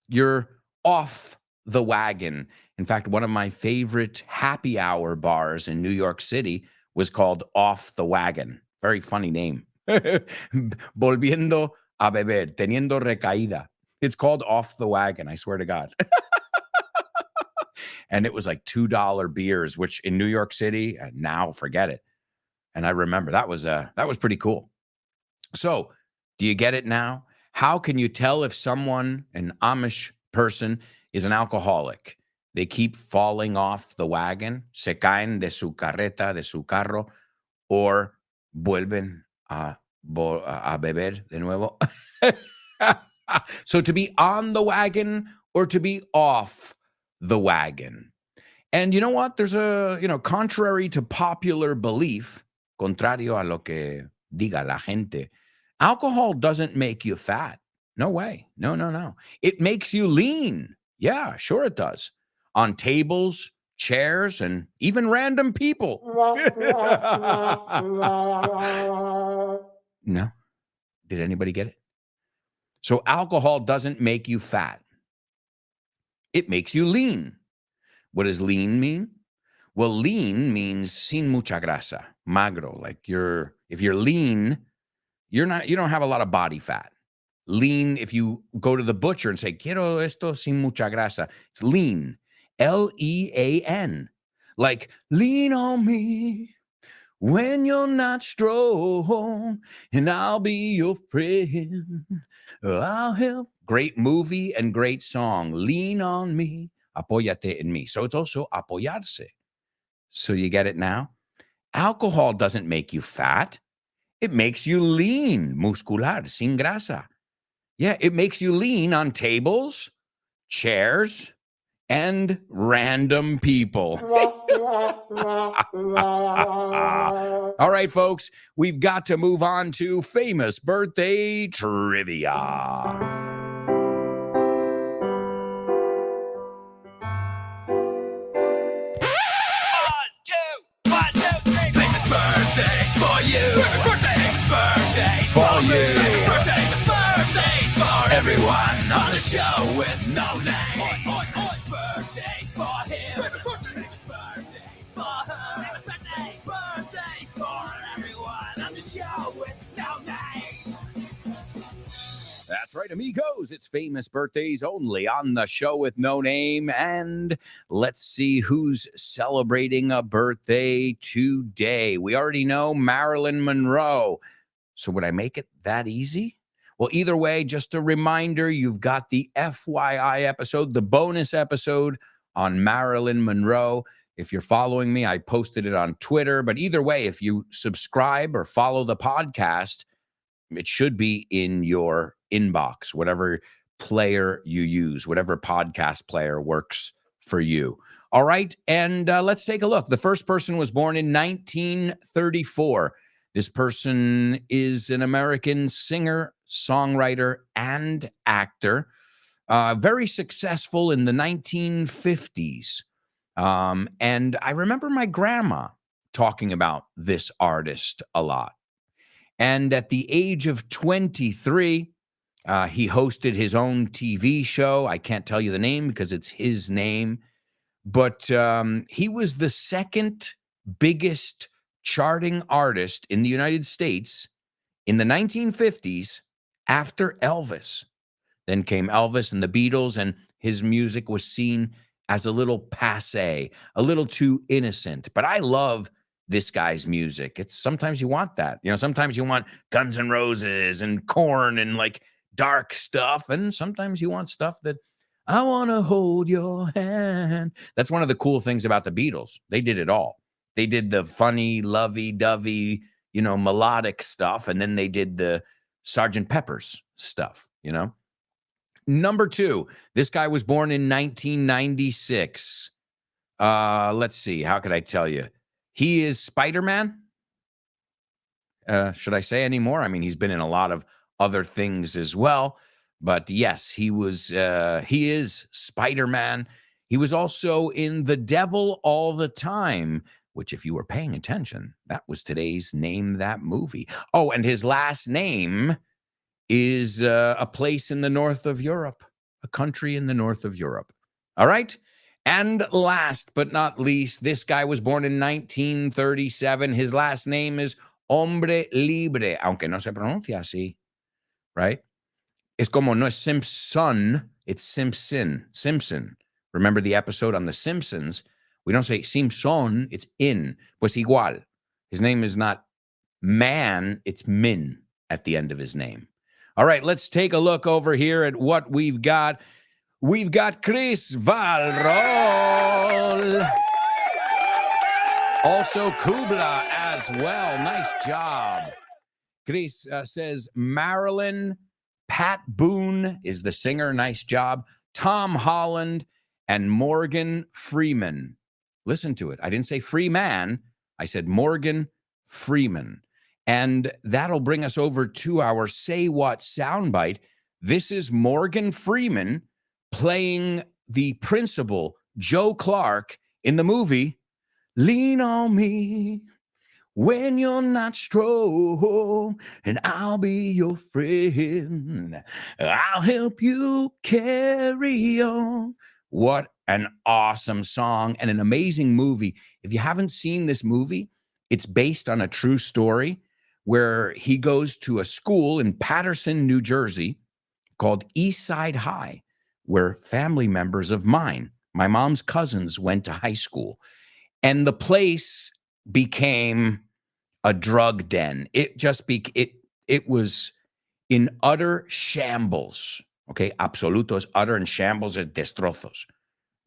you're off the wagon. In fact, one of my favorite happy hour bars in New York City was called Off the Wagon. Very funny name. Volviendo a beber, teniendo recaída. It's called Off the Wagon, I swear to God. And it was like $2 beers, which in New York City, now forget it. And I remember that was pretty cool. So do you get it now? How can you tell if someone, an Amish person, is an alcoholic? They keep falling off the wagon, se caen de su carreta, de su carro, or vuelven a beber de nuevo. So to be on the wagon or to be off the wagon. And you know what? There's contrary to popular belief, contrario a lo que diga la gente, alcohol doesn't make you fat. No way. No. It makes you lean. Yeah, sure it does. On tables, chairs, and even random people. No. Did anybody get it? So alcohol doesn't make you fat. It makes you lean. What does lean mean? Well, lean means sin mucha grasa, magro. Like if you're lean, you don't have a lot of body fat. Lean, if you go to the butcher and say, quiero esto sin mucha grasa, it's lean. Lean. Like, lean on me when you're not strong, and I'll be your friend. I'll help Great movie and great song. Lean on me, apóyate en mí. So it's also apoyarse. So you get it now? Alcohol doesn't make you fat. It makes you lean, muscular, sin grasa. Yeah, it makes you lean on tables, chairs, and random people. All right, folks, we've got to move on to famous birthday trivia. For you. Birthdays for everyone on the show with no name. Birthdays for him. Birthdays for her. Birthdays for everyone on the show with no name. That's right, amigos. It's famous birthdays only on the show with no name. And let's see who's celebrating a birthday today. We already know Marilyn Monroe. So would I make it that easy? Well, either way, just a reminder, you've got the FYI episode, the bonus episode on Marilyn Monroe. If you're following me, I posted it on Twitter. But either way, if you subscribe or follow the podcast, it should be in your inbox, whatever player you use, whatever podcast player works for you. All right, and let's take a look. The first person was born in 1934. This person is an American singer, songwriter, and actor. Very successful in the 1950s. And I remember my grandma talking about this artist a lot. And at the age of 23, he hosted his own TV show. I can't tell you the name because it's his name. But he was the second biggest charting artist in the United States in the 1950s after Elvis. Then came Elvis and the Beatles, and his music was seen as a little passé, a little too innocent. But I love this guy's music. It's sometimes you want that. You know, sometimes you want Guns N' Roses and Korn and like dark stuff. And sometimes you want stuff that I want to hold your hand. That's one of the cool things about the Beatles. They did it all. They did the funny, lovey-dovey, you know, melodic stuff. And then they did the Sgt. Pepper's stuff, you know. Number two, this guy was born in 1996. Let's see. How could I tell you? He is Spider-Man. Should I say any more? I mean, he's been in a lot of other things as well. But yes, he is Spider-Man. He was also in The Devil All the Time, which if you were paying attention, that was today's Name That Movie. Oh, and his last name is a place in the north of Europe, a country in the north of Europe. All right? And last but not least, this guy was born in 1937. His last name is Hombre Libre, aunque no se pronuncia así, right? Es como no es Simpson, it's Simpson. Simpson. Remember the episode on The Simpsons? We don't say Simpson, it's in. Pues igual. His name is not man, it's Min at the end of his name. All right, let's take a look over here at what we've got. We've got Chris Valrol. Also Kubla as well. Nice job. Chris says Marilyn. Pat Boone is the singer. Nice job. Tom Holland and Morgan Freeman. Listen to it. I didn't say Freeman. I said Morgan Freeman. And that'll bring us over to our Say What soundbite. This is Morgan Freeman playing the principal, Joe Clark, in the movie Lean on Me when you're not strong, and I'll be your friend. I'll help you carry on. What an awesome song and an amazing movie. If you haven't seen this movie, it's based on a true story where he goes to a school in Paterson, New Jersey called East Side High, where family members of mine, my mom's cousins, went to high school. And the place became a drug den. It just it was in utter shambles, Okay, absolutos, utter, and shambles is destrozos.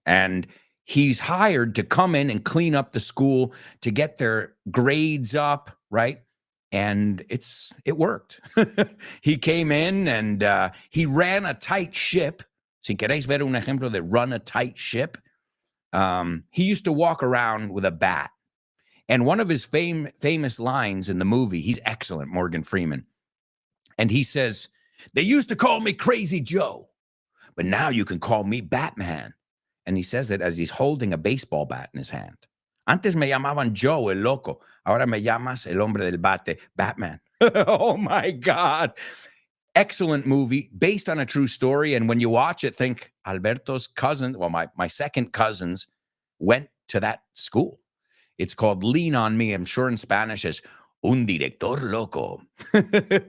And he's hired to come in and clean up the school to get their grades up, right? And it worked. He came in and he ran a tight ship. Si queréis ver un ejemplo de run a tight ship, he used to walk around with a bat. And one of his famous lines in the movie, he's excellent, Morgan Freeman. And he says, "They used to call me Crazy Joe, but now you can call me Batman." And he says it as he's holding a baseball bat in his hand. Antes me llamaban Joe, el loco. Ahora me llamas el hombre del bate, Batman. Oh, my God. Excellent movie based on a true story. And when you watch it, think Alberto's cousin, well, my second cousins went to that school. It's called Lean on Me. I'm sure in Spanish is Un Director Loco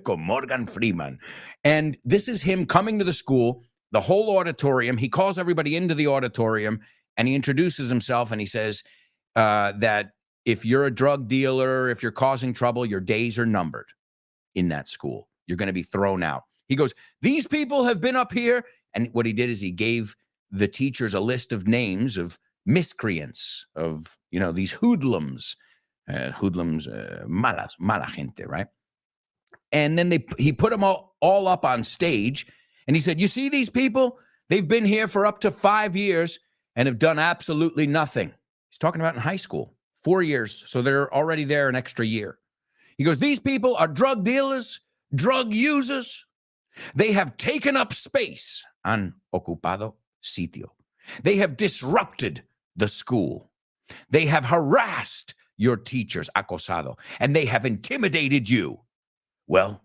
con Morgan Freeman. And this is him coming to the school, the whole auditorium. He calls everybody into the auditorium and he introduces himself and he says that if you're a drug dealer, if you're causing trouble, your days are numbered in that school. You're going to be thrown out. He goes, "These people have been up here." And what he did is he gave the teachers a list of names of miscreants, of, these hoodlums, mala gente, right? And then he put them all up on stage. And he said, "You see these people? They've been here for up to 5 years and have done absolutely nothing." He's talking about in high school, 4 years. So they're already there an extra year. He goes, "These people are drug dealers, drug users. They have taken up space, han ocupado sitio. They have disrupted the school. They have harassed your teachers, acosado, and they have intimidated you. Well,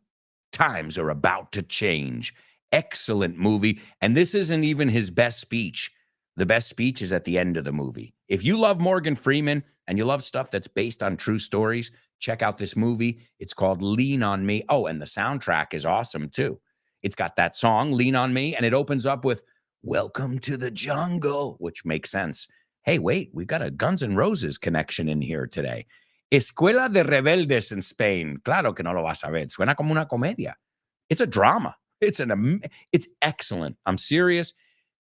times are about to change." Excellent movie. And this isn't even his best speech. The best speech is at the end of the movie. If you love Morgan Freeman and you love stuff that's based on true stories, check out this movie. It's called Lean on Me. Oh, and the soundtrack is awesome too. It's got that song, Lean on Me, and it opens up with Welcome to the Jungle, which makes sense. Hey, wait, we got a Guns N' Roses connection in here today. Escuela de Rebeldes in Spain. Claro que no lo vas a ver. Suena como una comedia. It's a drama. It's excellent. I'm serious.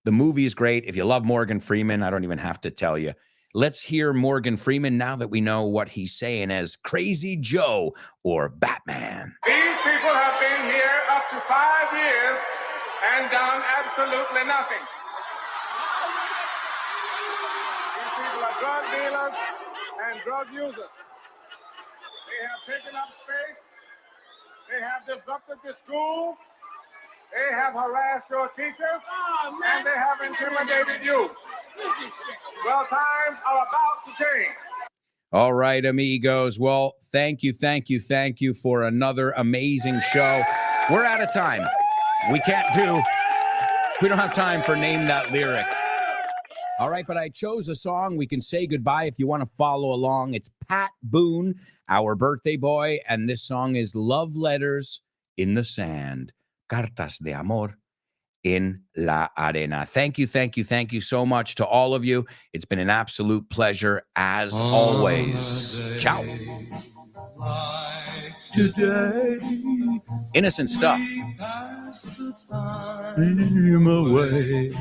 The movie is great. If you love Morgan Freeman, I don't even have to tell you. Let's hear Morgan Freeman now that we know what he's saying as Crazy Joe or Batman. These people have been here up to 5 years and done absolutely nothing. These people are drug dealers and drug users. They have taken up space. They have disrupted the school. They have harassed your teachers. And they have intimidated you. Well, times are about to change. All right, amigos. Well, thank you for another amazing show. We're out of time. We don't have time for Name That Lyric. All right, but I chose a song. We can say goodbye if you want to follow along. It's Pat Boone, our birthday boy, and this song is Love Letters in the Sand. Cartas de Amor in la Arena. Thank you so much to all of you. It's been an absolute pleasure as always. Ciao. Like today, Innocent stuff. pass the time away.